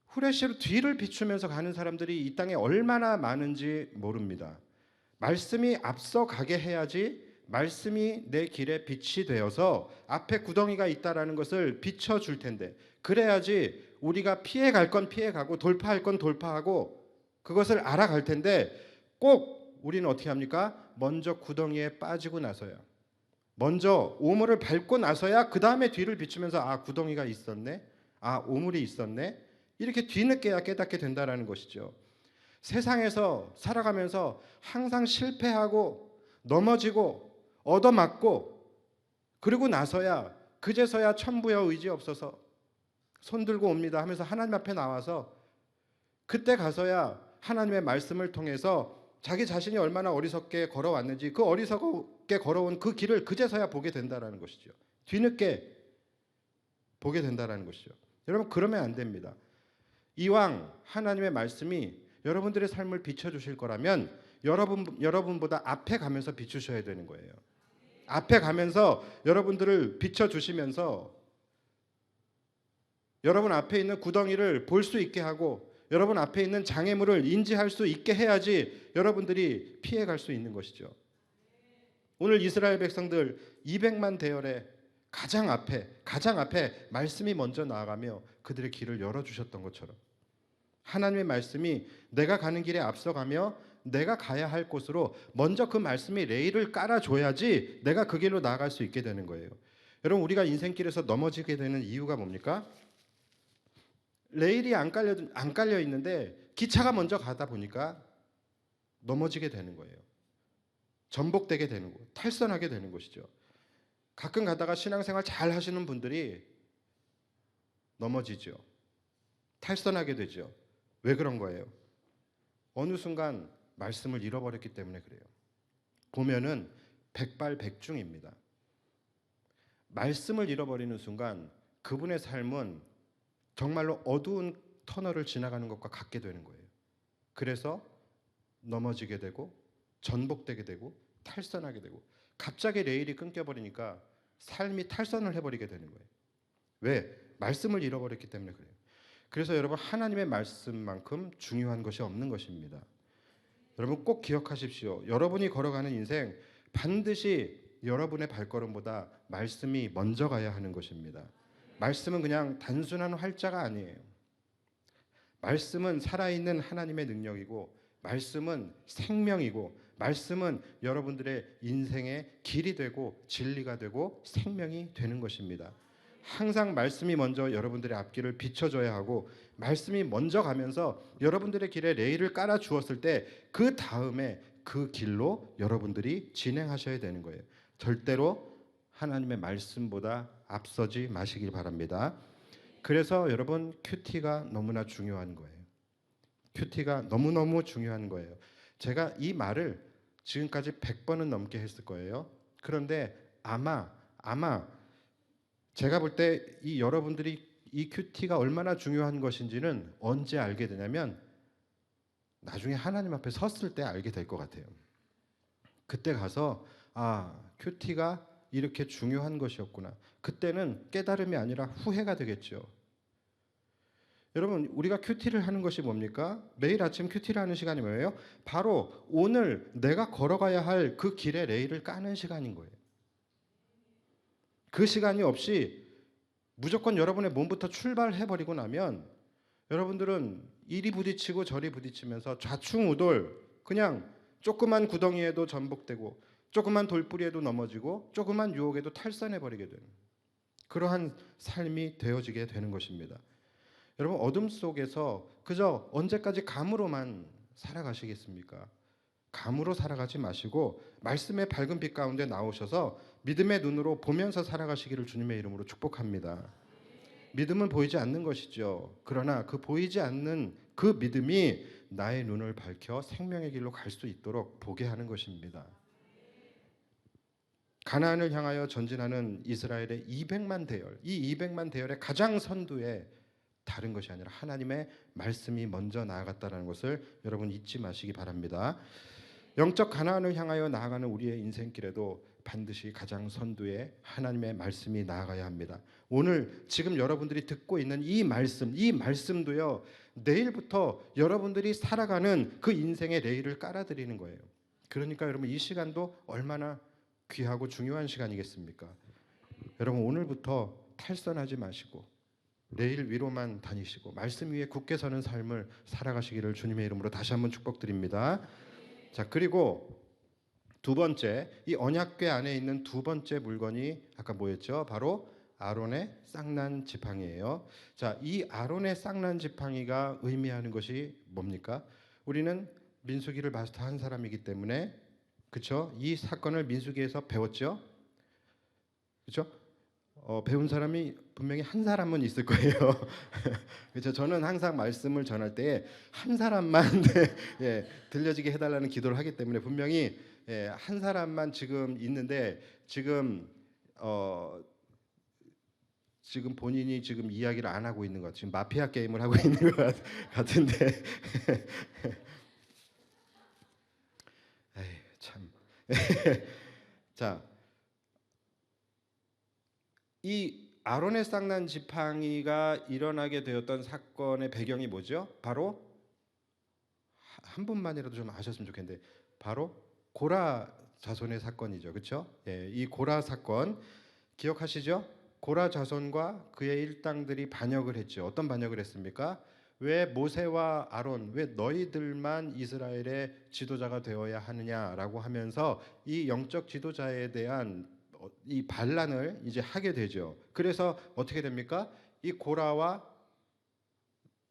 후레쉬로 뒤를 비추면서 가는 사람들이 이 땅에 얼마나 많은지 모릅니다. 말씀이 앞서 가게 해야지 말씀이 내 길에 빛이 되어서 앞에 구덩이가 있다라는 것을 비춰줄 텐데 그래야지 우리가 피해갈 건 피해가고 돌파할 건 돌파하고 그것을 알아갈 텐데 꼭 우리는 어떻게 합니까? 먼저 구덩이에 빠지고 나서야 먼저 오물을 밟고 나서야 그 다음에 뒤를 비추면서 아 구덩이가 있었네, 아 오물이 있었네 이렇게 뒤늦게야 깨닫게 된다라는 것이죠. 세상에서 살아가면서 항상 실패하고 넘어지고 얻어맞고 그리고 나서야 그제서야 천부여 의지 없어서 손 들고 옵니다 하면서 하나님 앞에 나와서 그때 가서야 하나님의 말씀을 통해서 자기 자신이 얼마나 어리석게 걸어왔는지 그 어리석게 걸어온 그 길을 그제서야 보게 된다라는 것이죠. 뒤늦게 보게 된다라는 것이죠. 여러분 그러면 안 됩니다. 이왕 하나님의 말씀이 여러분들의 삶을 비춰주실 거라면 여러분보다 앞에 가면서 비추셔야 되는 거예요. 앞에 가면서 여러분들을 비춰주시면서 여러분 앞에 있는 구덩이를 볼 수 있게 하고 여러분 앞에 있는 장애물을 인지할 수 있게 해야지 여러분들이 피해갈 수 있는 것이죠. 오늘 이스라엘 백성들 200만 대열에 가장 앞에 말씀이 먼저 나아가며 그들의 길을 열어주셨던 것처럼 하나님의 말씀이 내가 가는 길에 앞서가며 내가 가야 할 곳으로 먼저 그 말씀이 레일을 깔아줘야지 내가 그 길로 나아갈 수 있게 되는 거예요. 여러분 우리가 인생길에서 넘어지게 되는 이유가 뭡니까? 레일이 안 깔려 있는데 기차가 먼저 가다 보니까 넘어지게 되는 거예요. 전복되게 되는 거, 탈선하게 되는 것이죠. 가끔 가다가 신앙생활 잘 하시는 분들이 넘어지죠. 탈선하게 되죠. 왜 그런 거예요? 어느 순간 말씀을 잃어버렸기 때문에 그래요. 보면은 백발백중입니다. 말씀을 잃어버리는 순간 그분의 삶은 정말로 어두운 터널을 지나가는 것과 같게 되는 거예요. 그래서 넘어지게 되고 전복되게 되고 탈선하게 되고 갑자기 레일이 끊겨버리니까 삶이 탈선을 해버리게 되는 거예요. 왜? 말씀을 잃어버렸기 때문에 그래요. 그래서 여러분 하나님의 말씀만큼 중요한 것이 없는 것입니다. 여러분 꼭 기억하십시오. 여러분이 걸어가는 인생 반드시 여러분의 발걸음보다 말씀이 먼저 가야 하는 것입니다. 말씀은 그냥 단순한 활자가 아니에요. 말씀은 살아있는 하나님의 능력이고 말씀은 생명이고 말씀은 여러분들의 인생의 길이 되고 진리가 되고 생명이 되는 것입니다. 항상 말씀이 먼저 여러분들의 앞길을 비춰줘야 하고 말씀이 먼저 가면서 여러분들의 길에 레일을 깔아 주었을 때 그 다음에 그 길로 여러분들이 진행하셔야 되는 거예요. 절대로 하나님의 말씀보다 앞서지 마시길 바랍니다. 그래서 여러분 큐티가 너무나 중요한 거예요. 큐티가 너무너무 중요한 거예요. 제가 이 말을 지금까지 100번은 넘게 했을 거예요. 그런데 아마 제가 볼 때 이 여러분들이 이 큐티가 얼마나 중요한 것인지는 언제 알게 되냐면 나중에 하나님 앞에 섰을 때 알게 될 것 같아요. 그때 가서 큐티가 이렇게 중요한 것이었구나. 그때는 깨달음이 아니라 후회가 되겠죠. 여러분 우리가 큐티를 하는 것이 뭡니까? 매일 아침 큐티를 하는 시간이 뭐예요? 바로 오늘 내가 걸어가야 할 그 길의 레일을 까는 시간인 거예요. 그 시간이 없이 무조건 여러분의 몸부터 출발해버리고 나면 여러분들은 이리 부딪히고 저리 부딪히면서 좌충우돌 그냥 조그만 구덩이에도 전복되고 조그만 돌뿌리에도 넘어지고 조그만 유혹에도 탈선해버리게 되는 그러한 삶이 되어지게 되는 것입니다. 여러분 어둠 속에서 그저 언제까지 감으로만 살아가시겠습니까? 감으로 살아가지 마시고 말씀의 밝은 빛 가운데 나오셔서 믿음의 눈으로 보면서 살아가시기를 주님의 이름으로 축복합니다. 믿음은 보이지 않는 것이죠. 그러나 그 보이지 않는 그 믿음이 나의 눈을 밝혀 생명의 길로 갈 수 있도록 보게 하는 것입니다. 가나안을 향하여 전진하는 이스라엘의 200만 대열, 이 200만 대열의 가장 선두에 다른 것이 아니라 하나님의 말씀이 먼저 나아갔다는 것을 여러분 잊지 마시기 바랍니다. 영적 가나안을 향하여 나아가는 우리의 인생길에도 반드시 가장 선두에 하나님의 말씀이 나아가야 합니다. 오늘 지금 여러분들이 듣고 있는 이 말씀도요. 내일부터 여러분들이 살아가는 그 인생의 레일을 깔아드리는 거예요. 그러니까 여러분 이 시간도 얼마나 귀하고 중요한 시간이겠습니까? 여러분 오늘부터 탈선하지 마시고 레일 위로만 다니시고 말씀 위에 굳게 서는 삶을 살아가시기를 주님의 이름으로 다시 한번 축복드립니다. 자, 그리고 두 번째, 이 언약궤 안에 있는 두 번째 물건이 아까 뭐였죠? 바로 아론의 쌍난 지팡이예요. 자, 이 아론의 쌍난 지팡이가 의미하는 것이 뭡니까? 우리는 민수기를 마스터한 사람이기 때문에 그렇죠? 이 사건을 민수기에서 배웠죠? 그렇죠? 배운 사람이 분명히 한 사람은 있을 거예요. 그렇죠? 저는 항상 말씀을 전할 때 한 사람만 들려지게 해달라는 기도를 하기 때문에 분명히 한 사람만 지금 있는데 지금 본인이 지금 이야기를 안 하고 있는 것 같아요. 지금 마피아 게임을 하고 있는 것 같은데 에이, 참. 자, 이 아론의 쌍난 지팡이가 일어나게 되었던 사건의 배경이 뭐죠? 바로 한 분만이라도 좀 아셨으면 좋겠는데 바로 고라 자손의 사건이죠. 그렇죠? 예, 이 고라 사건 기억하시죠? 고라 자손과 그의 일당들이 반역을 했죠. 어떤 반역을 했습니까? 왜 모세와 아론, 왜 너희들만 이스라엘의 지도자가 되어야 하느냐라고 하면서 이 영적 지도자에 대한 이 반란을 이제 하게 되죠. 그래서 어떻게 됩니까? 이 고라와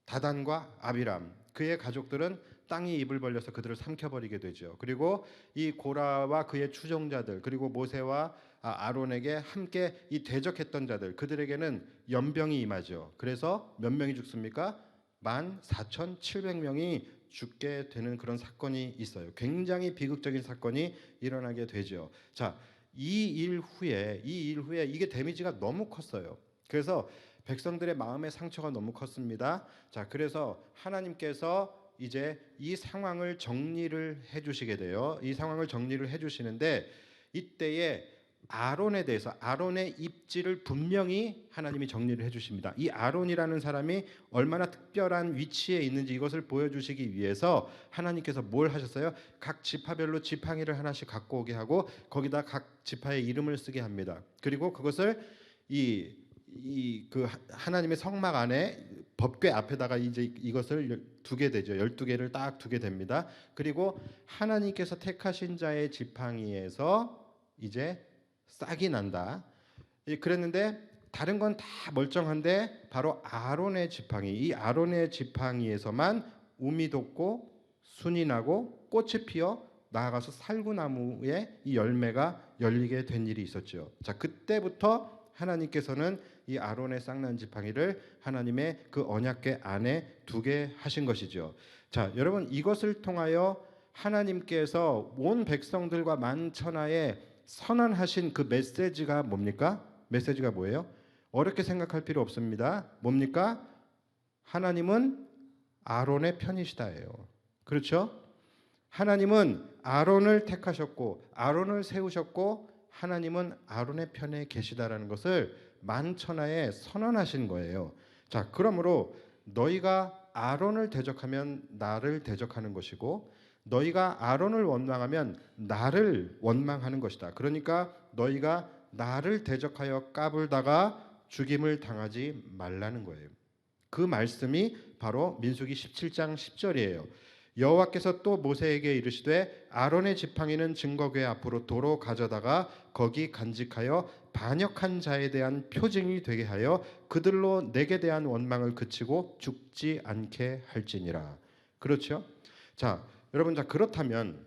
다단과 아비람 그의 가족들은 땅이 입을 벌려서 그들을 삼켜버리게 되죠. 그리고 이 고라와 그의 추종자들 그리고 모세와 아론에게 함께 이 대적했던 자들 그들에게는 연병이 임하죠. 그래서 몇 명이 죽습니까? 14,700명이 죽게 되는 그런 사건이 있어요. 굉장히 비극적인 사건이 일어나게 되죠. 자, 이 일 후에 이게 데미지가 너무 컸어요. 그래서 백성들의 마음의 상처가 너무 컸습니다. 자, 그래서 하나님께서 이제 이 상황을 정리를 해주시게 돼요. 이 상황을 정리를 해주시는데 이때에 아론에 대해서 아론의 입지를 분명히 하나님이 정리를 해주십니다. 이 아론이라는 사람이 얼마나 특별한 위치에 있는지 이것을 보여주시기 위해서 하나님께서 뭘 하셨어요? 각 지파별로 지팡이를 하나씩 갖고 오게 하고 거기다 각 지파의 이름을 쓰게 합니다. 그리고 그것을 그 하나님의 성막 안에 법궤 앞에다가 이제 이것을 두게 되죠. 12개를 딱 두게 됩니다. 그리고 하나님께서 택하신 자의 지팡이에서 이제 싹이 난다. 그랬는데 다른 건 다 멀쩡한데 바로 아론의 지팡이, 이 아론의 지팡이에서만 우미 돋고 순이 나고 꽃이 피어 나아가서 살구나무에 이 열매가 열리게 된 일이 있었죠. 자, 그때부터 하나님께서는 이 아론의 쌍난 지팡이를 하나님의 그 언약궤 안에 두게 하신 것이죠. 자, 여러분 이것을 통하여 하나님께서 온 백성들과 만천하에 선언하신 그 메시지가 뭡니까? 메시지가 뭐예요? 어렵게 생각할 필요 없습니다. 뭡니까? 하나님은 아론의 편이시다예요. 그렇죠? 하나님은 아론을 택하셨고 아론을 세우셨고 하나님은 아론의 편에 계시다라는 것을 만천하에 선언하신 거예요. 자, 그러므로 너희가 아론을 대적하면 나를 대적하는 것이고 너희가 아론을 원망하면 나를 원망하는 것이다. 그러니까 너희가 나를 대적하여 까불다가 죽임을 당하지 말라는 거예요. 그 말씀이 바로 민수기 17장 10절이에요. 여호와께서 또 모세에게 이르시되 아론의 지팡이는 증거궤 앞으로 도로 가져다가 거기 간직하여 반역한 자에 대한 표징이 되게 하여 그들로 내게 대한 원망을 그치고 죽지 않게 할지니라. 그렇죠? 자, 여러분, 자 그렇다면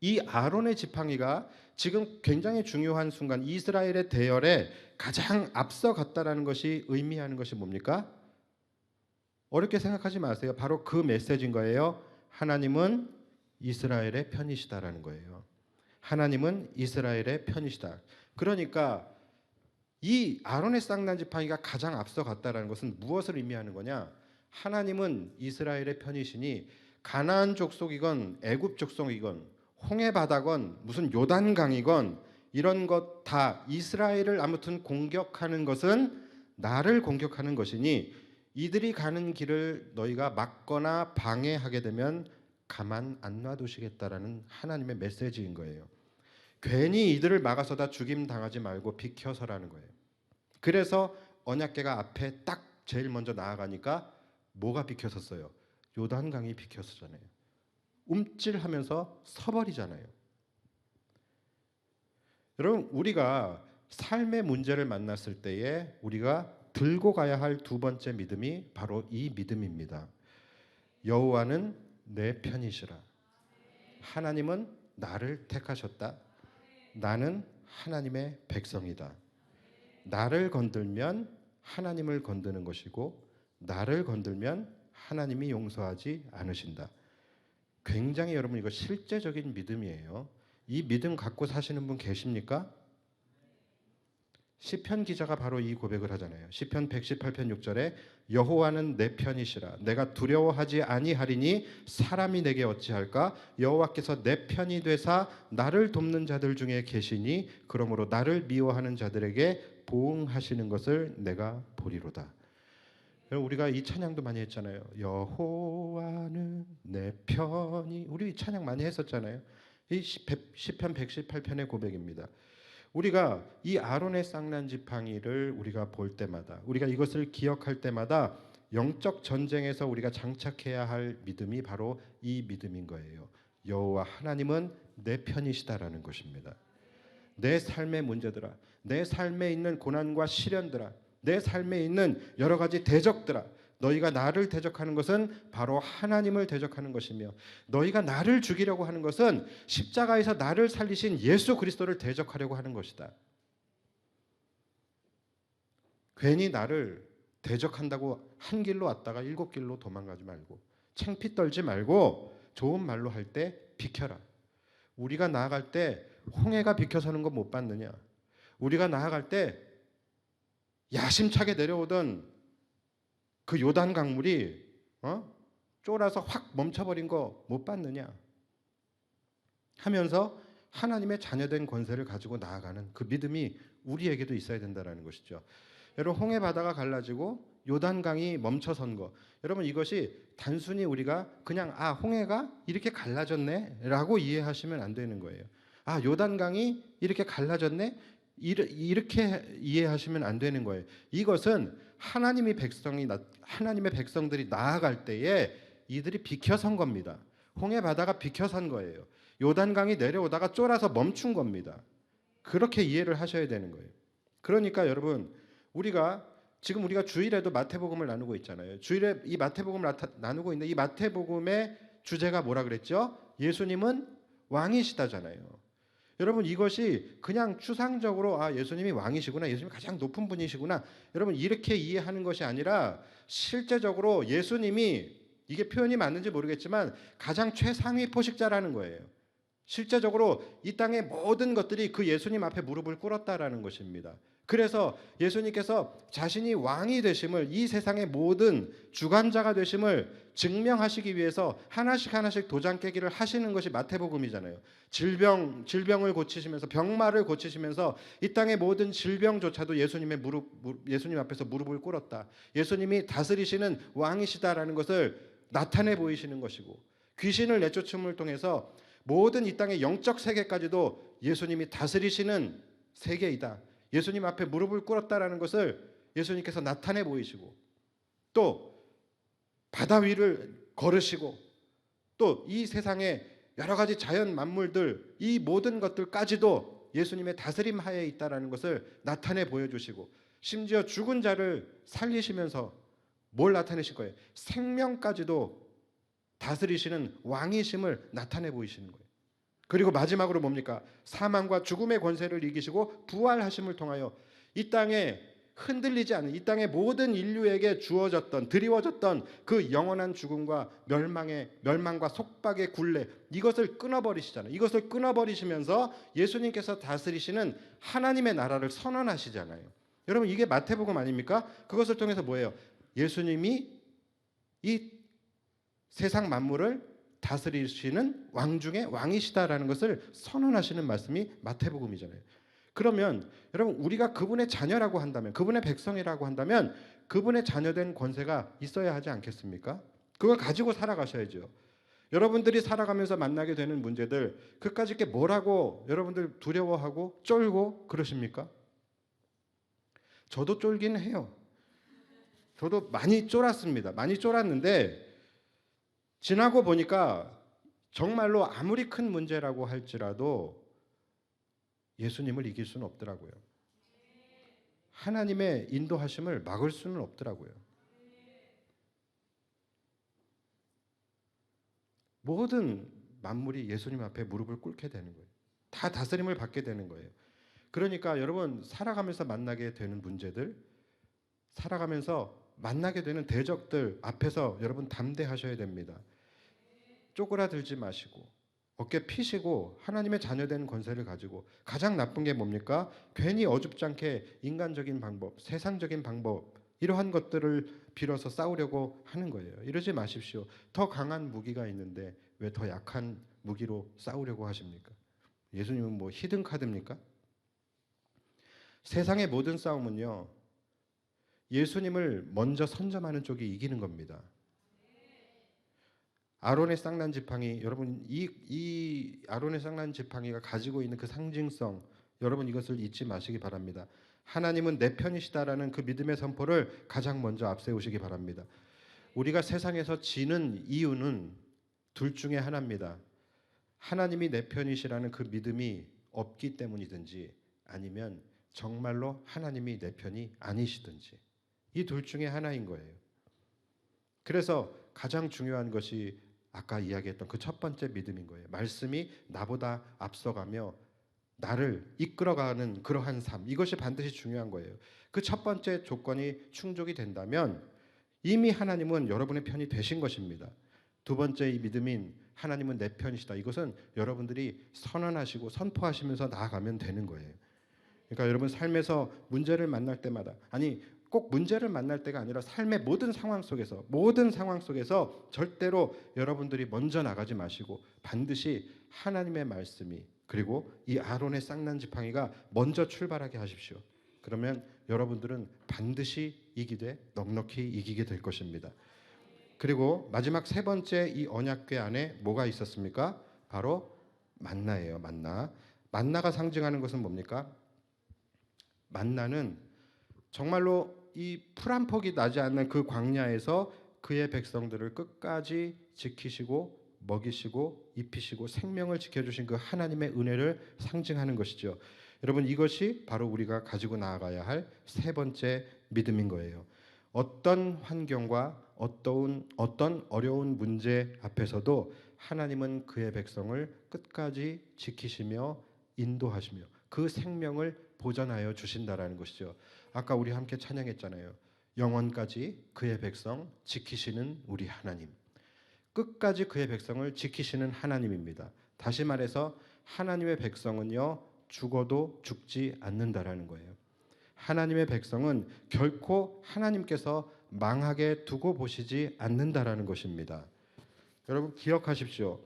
이 아론의 지팡이가 지금 굉장히 중요한 순간 이스라엘의 대열에 가장 앞서갔다라는 것이 의미하는 것이 뭡니까? 어렵게 생각하지 마세요. 바로 그 메시지인 거예요. 하나님은 이스라엘의 편이시다라는 거예요. 하나님은 이스라엘의 편이시다. 그러니까 이 아론의 쌍난 지팡이가 가장 앞서갔다라는 것은 무엇을 의미하는 거냐? 하나님은 이스라엘의 편이시니 가나안 족속이건 애굽 족속이건 홍해 바다건 무슨 요단강이건 이런 것 다 이스라엘을 아무튼 공격하는 것은 나를 공격하는 것이니 이들이 가는 길을 너희가 막거나 방해하게 되면 가만 안 놔두시겠다라는 하나님의 메시지인 거예요. 괜히 이들을 막아서다 죽임 당하지 말고 비켜서라는 거예요. 그래서 언약궤가 앞에 딱 제일 먼저 나아가니까 뭐가 비켜섰어요? 요단강이 비켜서잖아요. 움찔하면서 서버리잖아요. 여러분, 우리가 삶의 문제를 만났을 때에 우리가 들고 가야 할 두 번째 믿음이 바로 이 믿음입니다. 여호와는 내 편이시라. 하나님은 나를 택하셨다. 나는 하나님의 백성이다. 나를 건들면 하나님을 건드는 것이고 나를 건들면 하나님이 용서하지 않으신다. 굉장히 여러분 이거 실제적인 믿음이에요. 이 믿음 갖고 사시는 분 계십니까? 시편 기자가 바로 이 고백을 하잖아요. 시편 118편 6절에 여호와는 내 편이시라. 내가 두려워하지 아니하리니 사람이 내게 어찌할까? 여호와께서 내 편이 되사 나를 돕는 자들 중에 계시니 그러므로 나를 미워하는 자들에게 보응하시는 것을 내가 보리로다. 여러분, 우리가 이 찬양도 많이 했잖아요. 여호와는 내 편이. 우리 이 찬양 많이 했었잖아요. 이 시편 118편의 고백입니다. 우리가 이 아론의 쌍난 지팡이를 우리가 볼 때마다, 우리가 이것을 기억할 때마다 영적 전쟁에서 우리가 장착해야 할 믿음이 바로 이 믿음인 거예요. 여호와 하나님은 내 편이시다라는 것입니다. 내 삶의 문제들아, 내 삶에 있는 고난과 시련들아, 내 삶에 있는 여러 가지 대적들아, 너희가 나를 대적하는 것은 바로 하나님을 대적하는 것이며, 너희가 나를 죽이려고 하는 것은 십자가에서 나를 살리신 예수 그리스도를 대적하려고 하는 것이다. 괜히 나를 대적한다고 한 길로 왔다가 일곱 길로 도망가지 말고, 창피 떨지 말고 좋은 말로 할 때 비켜라. 우리가 나아갈 때 홍해가 비켜서는 거 못 봤느냐? 우리가 나아갈 때 야심차게 내려오던 그 요단 강물이 쫄아서 확 멈춰버린 거 못 봤느냐? 하면서 하나님의 자녀된 권세를 가지고 나아가는 그 믿음이 우리에게도 있어야 된다는 것이죠. 여러분, 홍해 바다가 갈라지고 요단강이 멈춰선 거, 여러분 이것이 단순히 우리가 그냥 홍해가 이렇게 갈라졌네라고 이해하시면 안 되는 거예요. 요단강이 이렇게 갈라졌네, 이렇게 이해하시면 안 되는 거예요. 이것은 하나님의 백성들이 나아갈 때에 이들이 비켜선 겁니다. 홍해 바다가 비켜선 거예요. 요단강이 내려오다가 쫄아서 멈춘 겁니다. 그렇게 이해를 하셔야 되는 거예요. 그러니까 여러분, 우리가 주일에도 마태복음을 나누고 있잖아요. 주일에 이 마태복음을 나누고 있는데, 이 마태복음의 주제가 뭐라 그랬죠? 예수님은 왕이시다잖아요. 여러분, 이것이 그냥 추상적으로 예수님이 왕이시구나, 예수님이 가장 높은 분이시구나, 여러분 이렇게 이해하는 것이 아니라, 실제적으로 예수님이, 이게 표현이 맞는지 모르겠지만 가장 최상위 포식자라는 거예요. 실제적으로 이 땅의 모든 것들이 그 예수님 앞에 무릎을 꿇었다라는 것입니다. 그래서 예수님께서 자신이 왕이 되심을, 이 세상의 모든 주관자가 되심을 증명하시기 위해서 하나씩 도장 깨기를 하시는 것이 마태복음이잖아요. 질병을 고치시면서, 병마를 고치시면서 이 땅의 모든 질병조차도 예수님 앞에서 무릎을 꿇었다. 예수님이 다스리시는 왕이시다라는 것을 나타내 보이시는 것이고, 귀신을 내쫓음을 통해서 모든 이 땅의 영적 세계까지도 예수님이 다스리시는 세계이다, 예수님 앞에 무릎을 꿇었다라는 것을 예수님께서 나타내 보이시고, 또 바다 위를 걸으시고, 또 이 세상의 여러 가지 자연 만물들, 이 모든 것들까지도 예수님의 다스림 하에 있다라는 것을 나타내 보여주시고, 심지어 죽은 자를 살리시면서 뭘 나타내실 거예요? 생명까지도 다스리시는 왕이심을 나타내 보이시는 거예요. 그리고 마지막으로 뭡니까? 사망과 죽음의 권세를 이기시고 부활하심을 통하여 이 땅에 흔들리지 않은, 이 땅의 모든 인류에게 드리워졌던 그 영원한 죽음과 멸망과 속박의 굴레, 이것을 끊어버리시잖아요. 이것을 끊어버리시면서 예수님께서 다스리시는 하나님의 나라를 선언하시잖아요. 여러분, 이게 마태복음 아닙니까? 그것을 통해서 뭐예요? 예수님이 이 세상 만물을 다스리시는 왕 중에 왕이시다라는 것을 선언하시는 말씀이 마태복음이잖아요. 그러면 여러분, 우리가 그분의 자녀라고 한다면, 그분의 백성이라고 한다면 그분의 자녀된 권세가 있어야 하지 않겠습니까? 그걸 가지고 살아가셔야죠. 여러분들이 살아가면서 만나게 되는 문제들, 그까짓 게 뭐라고 여러분들 두려워하고 쫄고 그러십니까? 저도 쫄긴 해요. 저도 많이 쫄았습니다. 많이 쫄았는데 지나고 보니까 정말로 아무리 큰 문제라고 할지라도 예수님을 이길 수는 없더라고요. 하나님의 인도하심을 막을 수는 없더라고요. 모든 만물이 예수님 앞에 무릎을 꿇게 되는 거예요. 다 다스림을 받게 되는 거예요. 그러니까 여러분, 살아가면서 만나게 되는 문제들, 살아가면서 만나게 되는 대적들 앞에서 여러분 담대하셔야 됩니다. 쪼그라들지 마시고 어깨 피시고 하나님의 자녀된 권세를 가지고, 가장 나쁜 게 뭡니까? 괜히 어줍지 않게 인간적인 방법, 세상적인 방법, 이러한 것들을 빌어서 싸우려고 하는 거예요. 이러지 마십시오. 더 강한 무기가 있는데 왜 더 약한 무기로 싸우려고 하십니까? 예수님은 뭐 히든 카드입니까? 세상의 모든 싸움은요, 예수님을 먼저 선점하는 쪽이 이기는 겁니다. 아론의 쌍난 지팡이, 여러분 이 아론의 쌍난 지팡이가 가지고 있는 그 상징성, 여러분 이것을 잊지 마시기 바랍니다. 하나님은 내 편이시다라는 그 믿음의 선포를 가장 먼저 앞세우시기 바랍니다. 우리가 세상에서 지는 이유는 둘 중에 하나입니다. 하나님이 내 편이시라는 그 믿음이 없기 때문이든지, 아니면 정말로 하나님이 내 편이 아니시든지, 이 둘 중에 하나인 거예요. 그래서 가장 중요한 것이 아까 이야기했던 그 첫 번째 믿음인 거예요. 말씀이 나보다 앞서가며 나를 이끌어가는 그러한 삶, 이것이 반드시 중요한 거예요. 그 첫 번째 조건이 충족이 된다면 이미 하나님은 여러분의 편이 되신 것입니다. 두 번째 이 믿음인 하나님은 내 편이시다, 이것은 여러분들이 선언하시고 선포하시면서 나아가면 되는 거예요. 그러니까 여러분 삶에서 문제를 만날 때마다, 아니 꼭 문제를 만날 때가 아니라 삶의 모든 상황 속에서 절대로 여러분들이 먼저 나가지 마시고 반드시 하나님의 말씀이, 그리고 이 아론의 쌍난 지팡이가 먼저 출발하게 하십시오. 그러면 여러분들은 반드시 이기되 넉넉히 이기게 될 것입니다. 그리고 마지막 세 번째 이 언약궤 안에 뭐가 있었습니까? 바로 만나예요. 만나가 상징하는 것은 뭡니까? 만나는 정말로 이 풀 한 폭이 나지 않는 그 광야에서 그의 백성들을 끝까지 지키시고 먹이시고 입히시고 생명을 지켜주신 그 하나님의 은혜를 상징하는 것이죠. 여러분 이것이 바로 우리가 가지고 나아가야 할 세 번째 믿음인 거예요. 어떤 환경과 어떤 어려운 문제 앞에서도 하나님은 그의 백성을 끝까지 지키시며 인도하시며 그 생명을 보전하여 주신다라는 것이죠. 아까 우리 함께 찬양했잖아요. 영원까지 그의 백성 지키시는 우리 하나님. 끝까지 그의 백성을 지키시는 하나님입니다. 다시 말해서 하나님의 백성은요, 죽어도 죽지 않는다라는 거예요. 하나님의 백성은 결코 하나님께서 망하게 두고 보시지 않는다라는 것입니다. 여러분 기억하십시오.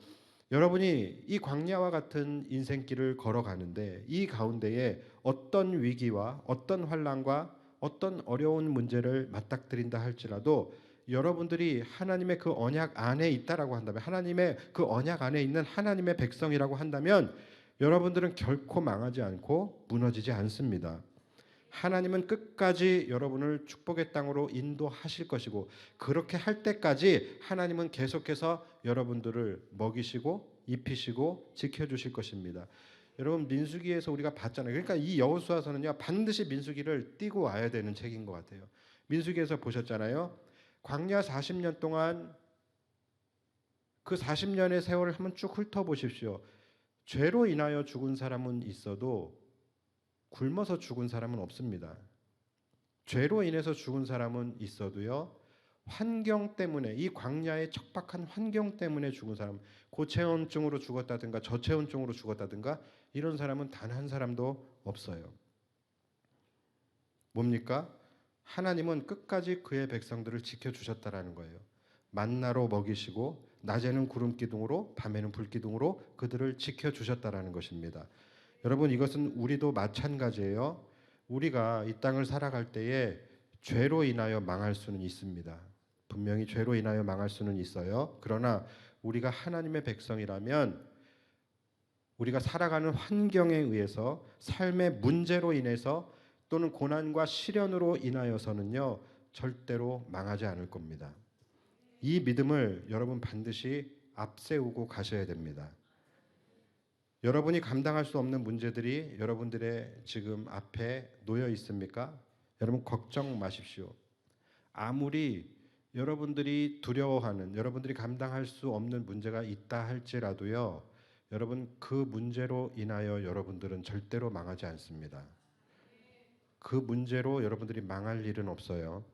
여러분이 이 광야와 같은 인생길을 걸어가는데 이 가운데에 어떤 위기와 어떤 환난과 어떤 어려운 문제를 맞닥뜨린다 할지라도 여러분들이 하나님의 그 언약 안에 있다라고 한다면, 하나님의 그 언약 안에 있는 하나님의 백성이라고 한다면 여러분들은 결코 망하지 않고 무너지지 않습니다. 하나님은 끝까지 여러분을 축복의 땅으로 인도하실 것이고, 그렇게 할 때까지 하나님은 계속해서 여러분들을 먹이시고 입히시고 지켜주실 것입니다. 여러분 민수기에서 우리가 봤잖아요. 그러니까 이 여호수아서는요 반드시 민수기를 띄고 와야 되는 책인 것 같아요. 민수기에서 보셨잖아요. 광야 40년 동안 그 40년의 세월을 한번 쭉 훑어보십시오. 죄로 인하여 죽은 사람은 있어도 굶어서 죽은 사람은 없습니다. 죄로 인해서 죽은 사람은 있어도요, 환경 때문에, 이 광야의 척박한 환경 때문에 죽은 사람, 고체온증으로 죽었다든가 저체온증으로 죽었다든가 이런 사람은 단 한 사람도 없어요. 뭡니까? 하나님은 끝까지 그의 백성들을 지켜주셨다라는 거예요. 만나로 먹이시고 낮에는 구름 기둥으로 밤에는 불 기둥으로 그들을 지켜주셨다라는 것입니다. 여러분 이것은 우리도 마찬가지예요. 우리가 이 땅을 살아갈 때에 죄로 인하여 망할 수는 있습니다. 분명히 죄로 인하여 망할 수는 있어요. 그러나 우리가 하나님의 백성이라면 우리가 살아가는 환경에 의해서, 삶의 문제로 인해서 또는 고난과 시련으로 인하여서는요 절대로 망하지 않을 겁니다. 이 믿음을 여러분 반드시 앞세우고 가셔야 됩니다. 여러분이 감당할 수 없는 문제들이 여러분들의 지금 앞에 놓여 있습니까? 여러분 걱정 마십시오. 아무리 여러분들이 두려워하는, 여러분들이 감당할 수 없는 문제가 있다 할지라도요, 여러분 그 문제로 인하여 여러분들은 절대로 망하지 않습니다. 그 문제로 여러분들이 망할 일은 없어요.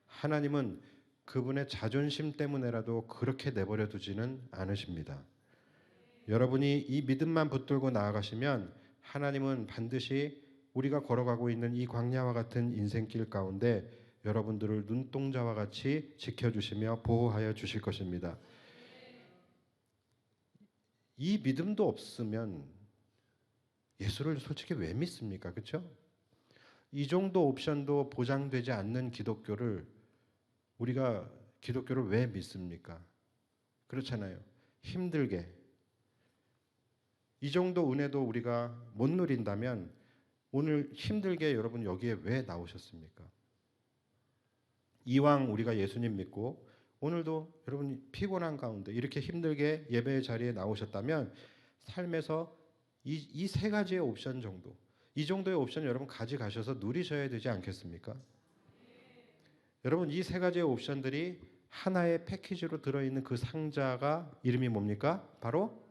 하나님은 그분의 자존심 때문에라도 그렇게 내버려 두지는 않으십니다. 여러분이 이 믿음만 붙들고 나아가시면 하나님은 반드시 우리가 걸어가고 있는 이 광야와 같은 인생길 가운데 여러분들을 눈동자와 같이 지켜주시며 보호하여 주실 것입니다. 이 믿음도 없으면 예수를 솔직히 왜 믿습니까? 그렇죠? 이 정도 옵션도 보장되지 않는 기독교를 우리가 기독교를 왜 믿습니까? 그렇잖아요. 힘들게 이 정도 은혜도 우리가 못 누린다면 오늘 힘들게 여러분 여기에 왜 나오셨습니까? 이왕 우리가 예수님 믿고 오늘도 여러분이 피곤한 가운데 이렇게 힘들게 예배의 자리에 나오셨다면 삶에서 이 세 가지의 옵션 정도, 이 정도의 옵션 여러분 가져가셔서 누리셔야 되지 않겠습니까? 여러분 이 세 가지의 옵션들이 하나의 패키지로 들어있는 그 상자가 이름이 뭡니까? 바로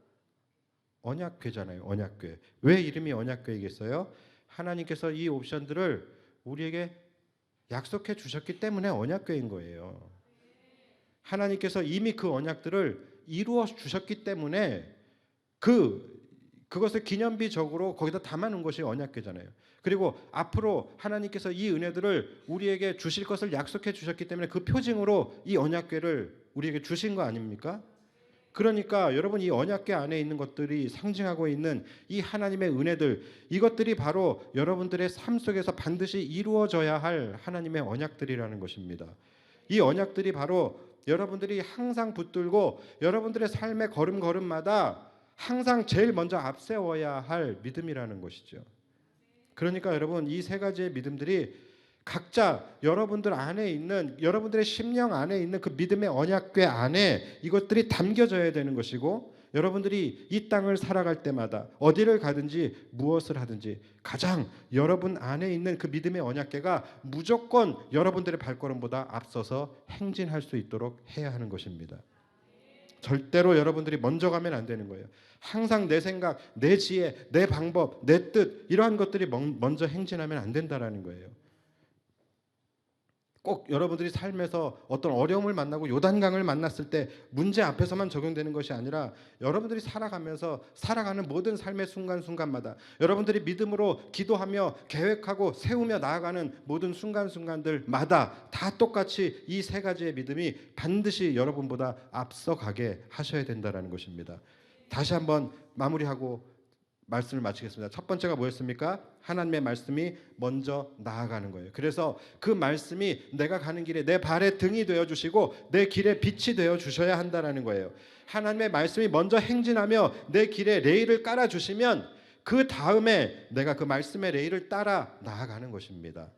언약궤잖아요. 언약궤. 왜 이름이 언약궤이겠어요? 하나님께서 이 옵션들을 우리에게 약속해 주셨기 때문에 언약궤인 거예요. 하나님께서 이미 그 언약들을 이루어 주셨기 때문에 그것을 기념비적으로 거기다 담아놓은 것이 언약궤잖아요. 그리고 앞으로 하나님께서 이 은혜들을 우리에게 주실 것을 약속해 주셨기 때문에 그 표징으로 이 언약궤를 우리에게 주신 거 아닙니까? 그러니까 여러분 이 언약궤 안에 있는 것들이 상징하고 있는 이 하나님의 은혜들, 이것들이 바로 여러분들의 삶 속에서 반드시 이루어져야 할 하나님의 언약들이라는 것입니다. 이 언약들이 바로 여러분들이 항상 붙들고 여러분들의 삶의 걸음걸음마다 항상 제일 먼저 앞세워야 할 믿음이라는 것이죠. 그러니까 여러분 이 세 가지의 믿음들이 각자 여러분들 안에 있는, 여러분들의 심령 안에 있는 그 믿음의 언약궤 안에 이것들이 담겨져야 되는 것이고, 여러분들이 이 땅을 살아갈 때마다 어디를 가든지 무엇을 하든지 가장 여러분 안에 있는 그 믿음의 언약궤가 무조건 여러분들의 발걸음보다 앞서서 행진할 수 있도록 해야 하는 것입니다. 절대로 여러분들이 먼저 가면 안 되는 거예요. 항상 내 생각, 내 지혜, 내 방법, 내 뜻, 이러한 것들이 먼저 행진하면 안 된다라는 거예요. 꼭 여러분들이 삶에서 어떤 어려움을 만나고 요단강을 만났을 때 문제 앞에서만 적용되는 것이 아니라 여러분들이 살아가면서 살아가는 모든 삶의 순간순간마다 여러분들이 믿음으로 기도하며 계획하고 세우며 나아가는 모든 순간순간들마다 다 똑같이 이 세 가지의 믿음이 반드시 여러분보다 앞서가게 하셔야 된다는 것입니다. 다시 한번 마무리하고 말씀을 마치겠습니다. 첫 번째가 뭐였습니까? 하나님의 말씀이 먼저 나아가는 거예요. 그래서 그 말씀이 내가 가는 길에 내 발의 등이 되어 주시고 내 길에 빛이 되어 주셔야 한다는 거예요. 하나님의 말씀이 먼저 행진하며 내 길에 레일을 깔아 주시면 그 다음에 내가 그 말씀의 레일을 따라 나아가는 것입니다.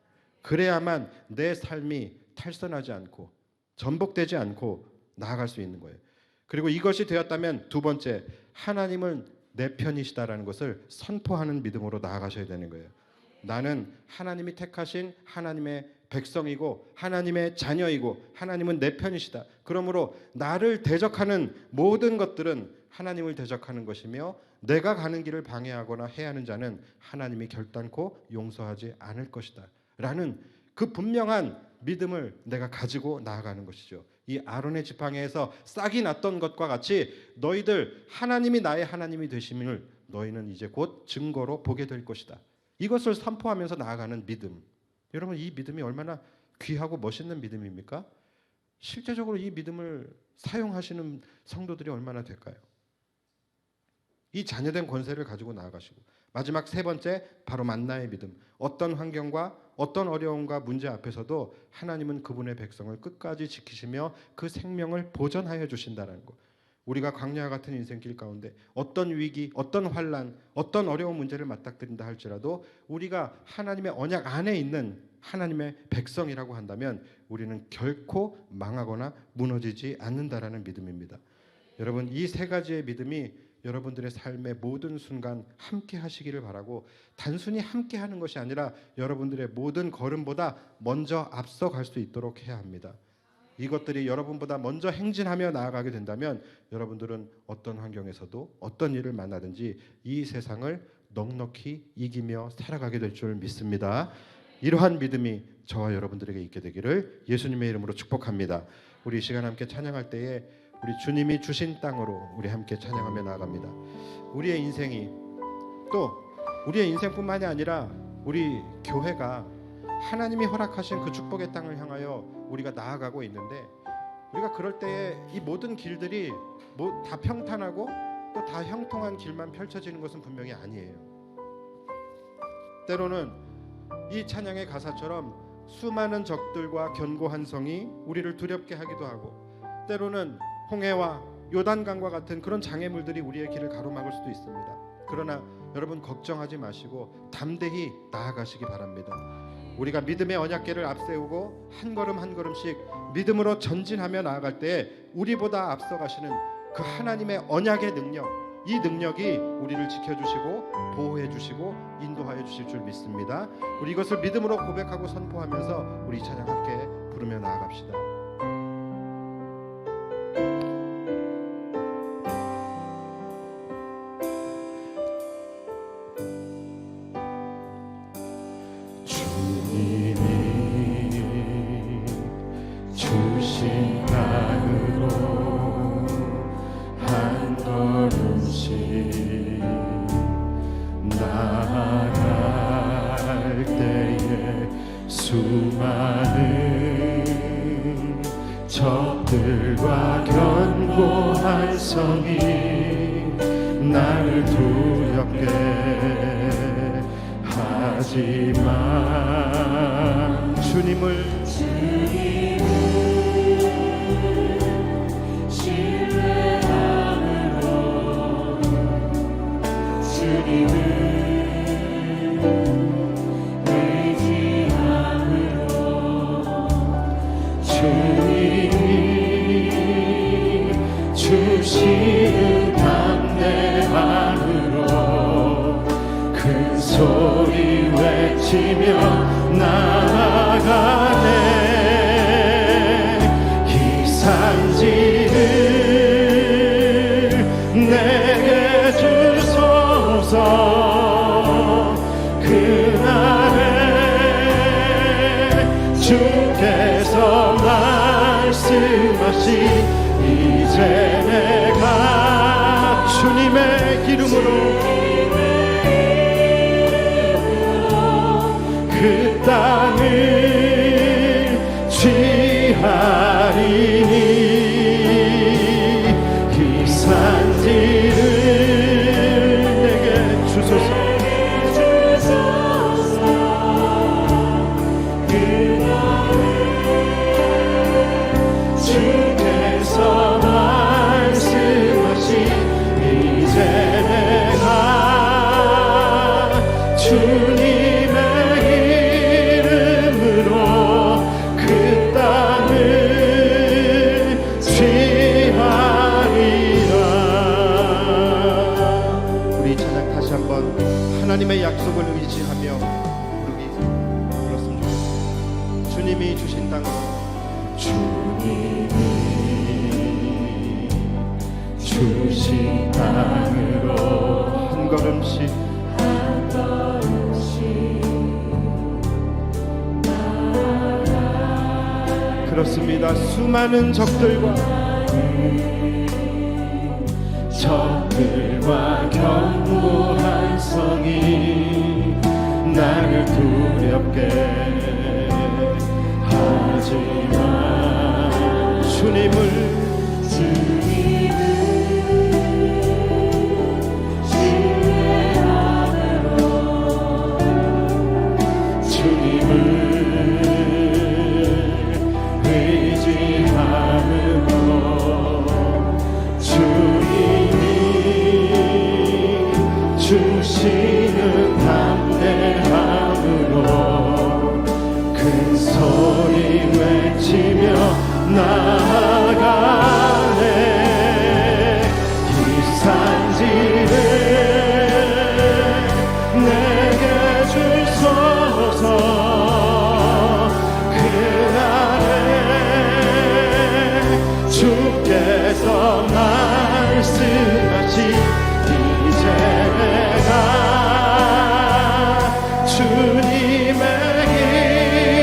그래야만 내 삶이 탈선하지 않고 전복되지 않고 나아갈 수 있는 거예요. 그리고 이것이 되었다면 두 번째, 하나님은 내 편이시다라는 것을 선포하는 믿음으로 나아가셔야 되는 거예요. 나는 하나님이 택하신 하나님의 백성이고 하나님의 자녀이고 하나님은 내 편이시다. 그러므로 나를 대적하는 모든 것들은 하나님을 대적하는 것이며 내가 가는 길을 방해하거나 해하는 자는 하나님이 결단코 용서하지 않을 것이다 라는 그 분명한 믿음을 내가 가지고 나아가는 것이죠. 이 아론의 지팡이에서 싹이 났던 것과 같이 너희들 하나님이 나의 하나님이 되심을 너희는 이제 곧 증거로 보게 될 것이다. 이것을 선포하면서 나아가는 믿음. 여러분 이 믿음이 얼마나 귀하고 멋있는 믿음입니까? 실제적으로 이 믿음을 사용하시는 성도들이 얼마나 될까요? 이 자녀된 권세를 가지고 나아가시고, 마지막 세 번째 바로 만나의 믿음. 어떤 환경과 어떤 어려움과 문제 앞에서도 하나님은 그분의 백성을 끝까지 지키시며 그 생명을 보전하여 주신다는 것. 우리가 광야와 같은 인생길 가운데 어떤 위기, 어떤 환난, 어떤 어려운 문제를 맞닥뜨린다 할지라도 우리가 하나님의 언약 안에 있는 하나님의 백성이라고 한다면 우리는 결코 망하거나 무너지지 않는다라는 믿음입니다. 여러분 이 세 가지의 믿음이 여러분들의 삶의 모든 순간 함께 하시기를 바라고, 단순히 함께 하는 것이 아니라 여러분들의 모든 걸음보다 먼저 앞서갈 수 있도록 해야 합니다. 이것들이 여러분보다 먼저 행진하며 나아가게 된다면 여러분들은 어떤 환경에서도 어떤 일을 만나든지 이 세상을 넉넉히 이기며 살아가게 될 줄 믿습니다. 이러한 믿음이 저와 여러분들에게 있게 되기를 예수님의 이름으로 축복합니다. 우리 이 시간 함께 찬양할 때에 우리 주님이 주신 땅으로 우리 함께 찬양하며 나아갑니다. 우리의 인생이, 또 우리의 인생뿐만이 아니라 우리 교회가 하나님이 허락하신 그 축복의 땅을 향하여 우리가 나아가고 있는데, 우리가 그럴 때에 이 모든 길들이 다 평탄하고 또 다 형통한 길만 펼쳐지는 것은 분명히 아니에요. 때로는 이 찬양의 가사처럼 수많은 적들과 견고한 성이 우리를 두렵게 하기도 하고, 때로는 홍해와 요단강과 같은 그런 장애물들이 우리의 길을 가로막을 수도 있습니다. 그러나 여러분 걱정하지 마시고 담대히 나아가시기 바랍니다. 우리가 믿음의 언약궤를 앞세우고 한 걸음 한 걸음씩 믿음으로 전진하며 나아갈 때 우리보다 앞서가시는 그 하나님의 언약의 능력, 이 능력이 우리를 지켜주시고 보호해주시고 인도하여 주실 줄 믿습니다. 우리 이것을 믿음으로 고백하고 선포하면서 우리 이 찬양 함께 부르며 나아갑시다. 주신 땅으로 한 걸음씩 나아갈 때에 수많은 적들과 견고한 성이 나를 두렵게 하지만 주님을 주님이 주시는 담대함으로 큰 소리 외치며 나아가네. 기산지를 내게 주소서. 그날에 주께서 말씀하신 이제 내가 주님의 기름으로 그 땅을 취하리니 이 산지를 내게 주소서. 주께서 말씀하신 이제 내가 주님의 이름으로 그 땅을 취하리라. 우리 찬양 다시 한번 하나님의 약속을 의지하며 부르기 불렀으면 좋겠습니다. 주님이 주신 땅으로 주님이 주신 땅으로 한 걸음씩 그렇습니다. 수많은 적들과 견고한 성이 나를 두렵게 하지만 주님을 주시는 담대함으로 큰 소리 외치며 나아가네. 이 산지를 내게 주소서. 그날에 주께서 말씀하신 이제 내가 주님의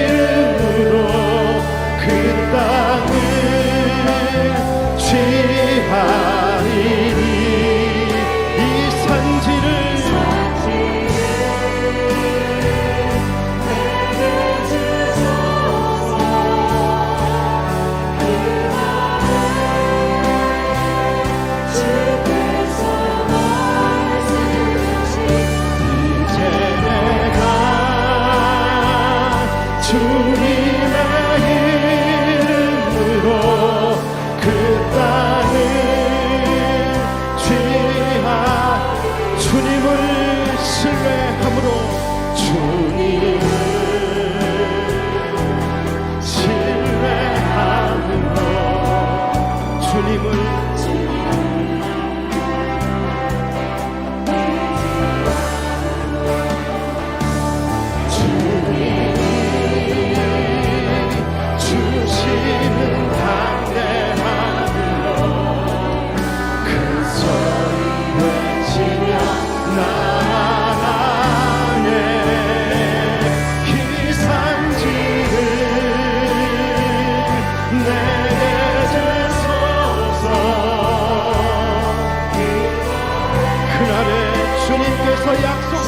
이름으로 그 땅을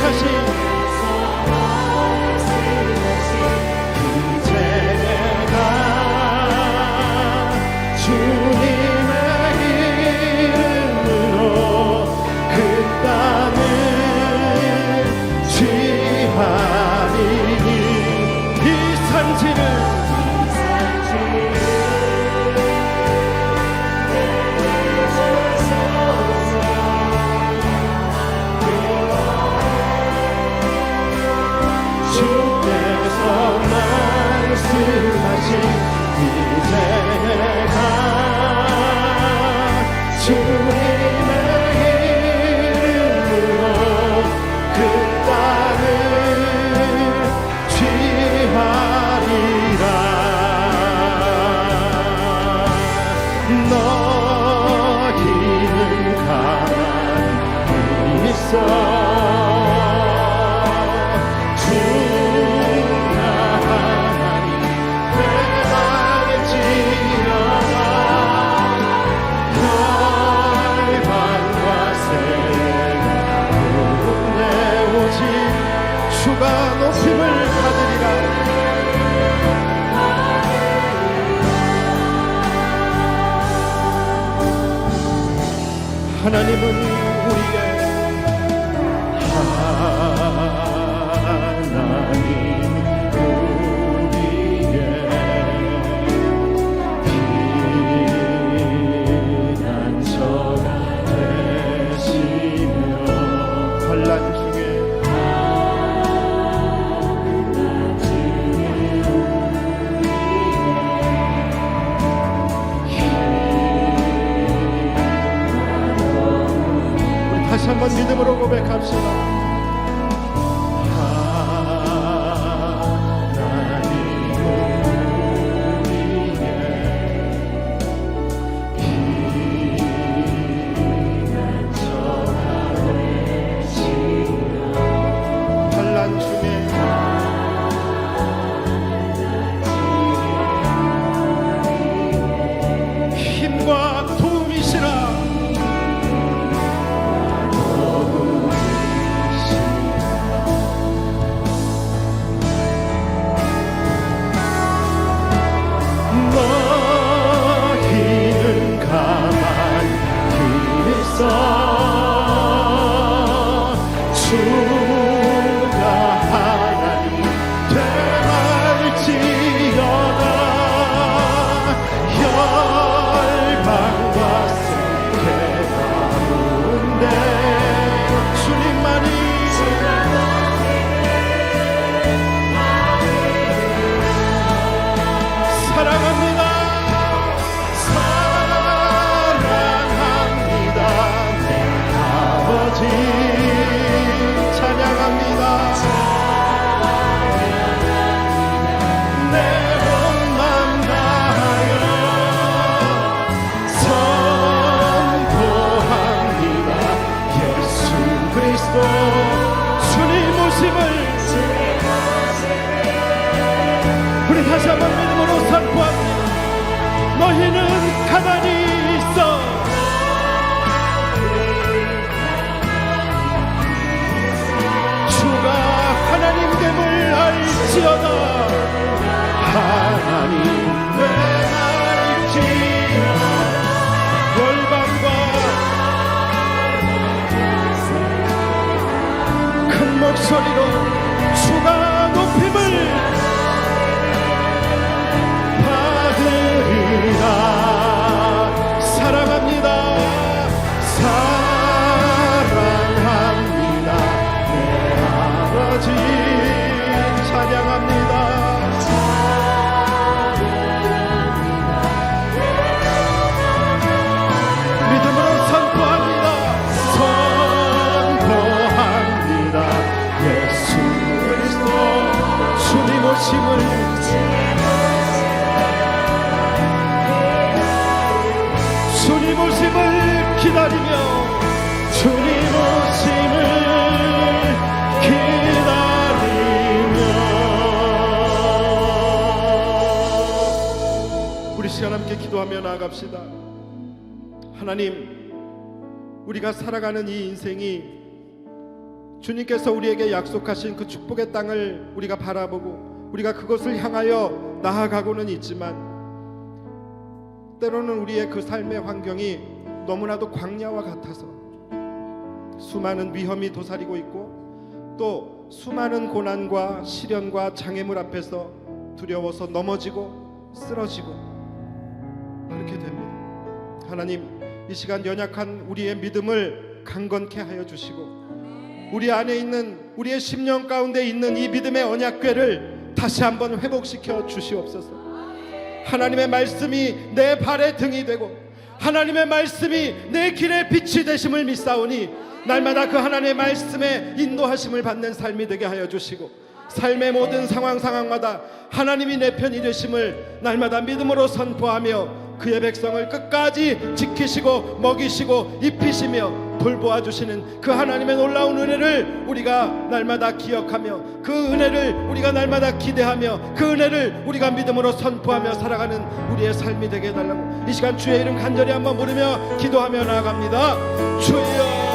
말씀하신 이제 내가 주님의 이름으로 그 땅을 취하리니 이 산지를 주께서 말씀하신 이제 내가 주님의 이름으로 그 땅을 취하리라. 너희는 가만히 있어 주가 높임을 받으리라. 하나님은 우리의 피난처가 되시며 환난 중에 다시 한번 믿음으로 고백합시다. 하나님은 우리의 피난처가 되시며 환난 중에 힘과 도움이시라. 너희는 가만히 있어 주가 하나님 되갈지어다. 열방과 세계 가운데 주님만이 사랑합니다. 사랑합니다. 내 아버지 찬양합니다. 내 온맘 다하여 선포합니다. 예수 그리스도 주님 오심을 우리 다시 한번 믿음으로 선포합니다. 너희는 가만히 있어 주가 하나님됨을 알지어다. 하나님 알지어다. 열방과 큰 목소리로 주가 높임을 받으리라. 사랑합니다. 사랑합니다. 내 아버지 찬양합니다. 믿음으로 선포합니다. 선포합니다. 예수 그리스도 주님 오심을 주님 오심을 기다리며 주님 오심을 기다리며 우리 시간 함께 기도하며 나아갑시다. 하나님, 우리가 살아가는 이 인생이 주님께서 우리에게 약속하신 그 축복의 땅을 우리가 바라보고 우리가 그것을 향하여 나아가고는 있지만, 때로는 우리의 그 삶의 환경이 너무나도 광야와 같아서 수많은 위험이 도사리고 있고 또 수많은 고난과 시련과 장애물 앞에서 두려워서 넘어지고 쓰러지고 그렇게 됩니다. 하나님, 이 시간 연약한 우리의 믿음을 강건케 하여 주시고 우리 안에 있는, 우리의 심령 가운데 있는 이 믿음의 언약궤를 다시 한번 회복시켜 주시옵소서. 하나님의 말씀이 내 발의 등이 되고 하나님의 말씀이 내 길의 빛이 되심을 믿사오니 날마다 그 하나님의 말씀에 인도하심을 받는 삶이 되게 하여 주시고 삶의 모든 상황마다 하나님이 내 편이 되심을 날마다 믿음으로 선포하며 그의 백성을 끝까지 지키시고 먹이시고 입히시며 돌보아 주시는 그 하나님의 놀라운 은혜를 우리가 날마다 기억하며 그 은혜를 우리가 날마다 기대하며 그 은혜를 우리가 믿음으로 선포하며 살아가는 우리의 삶이 되게 해달라고 이 시간 주의 이름 간절히 한번 부르며 기도하며 나아갑니다. 주여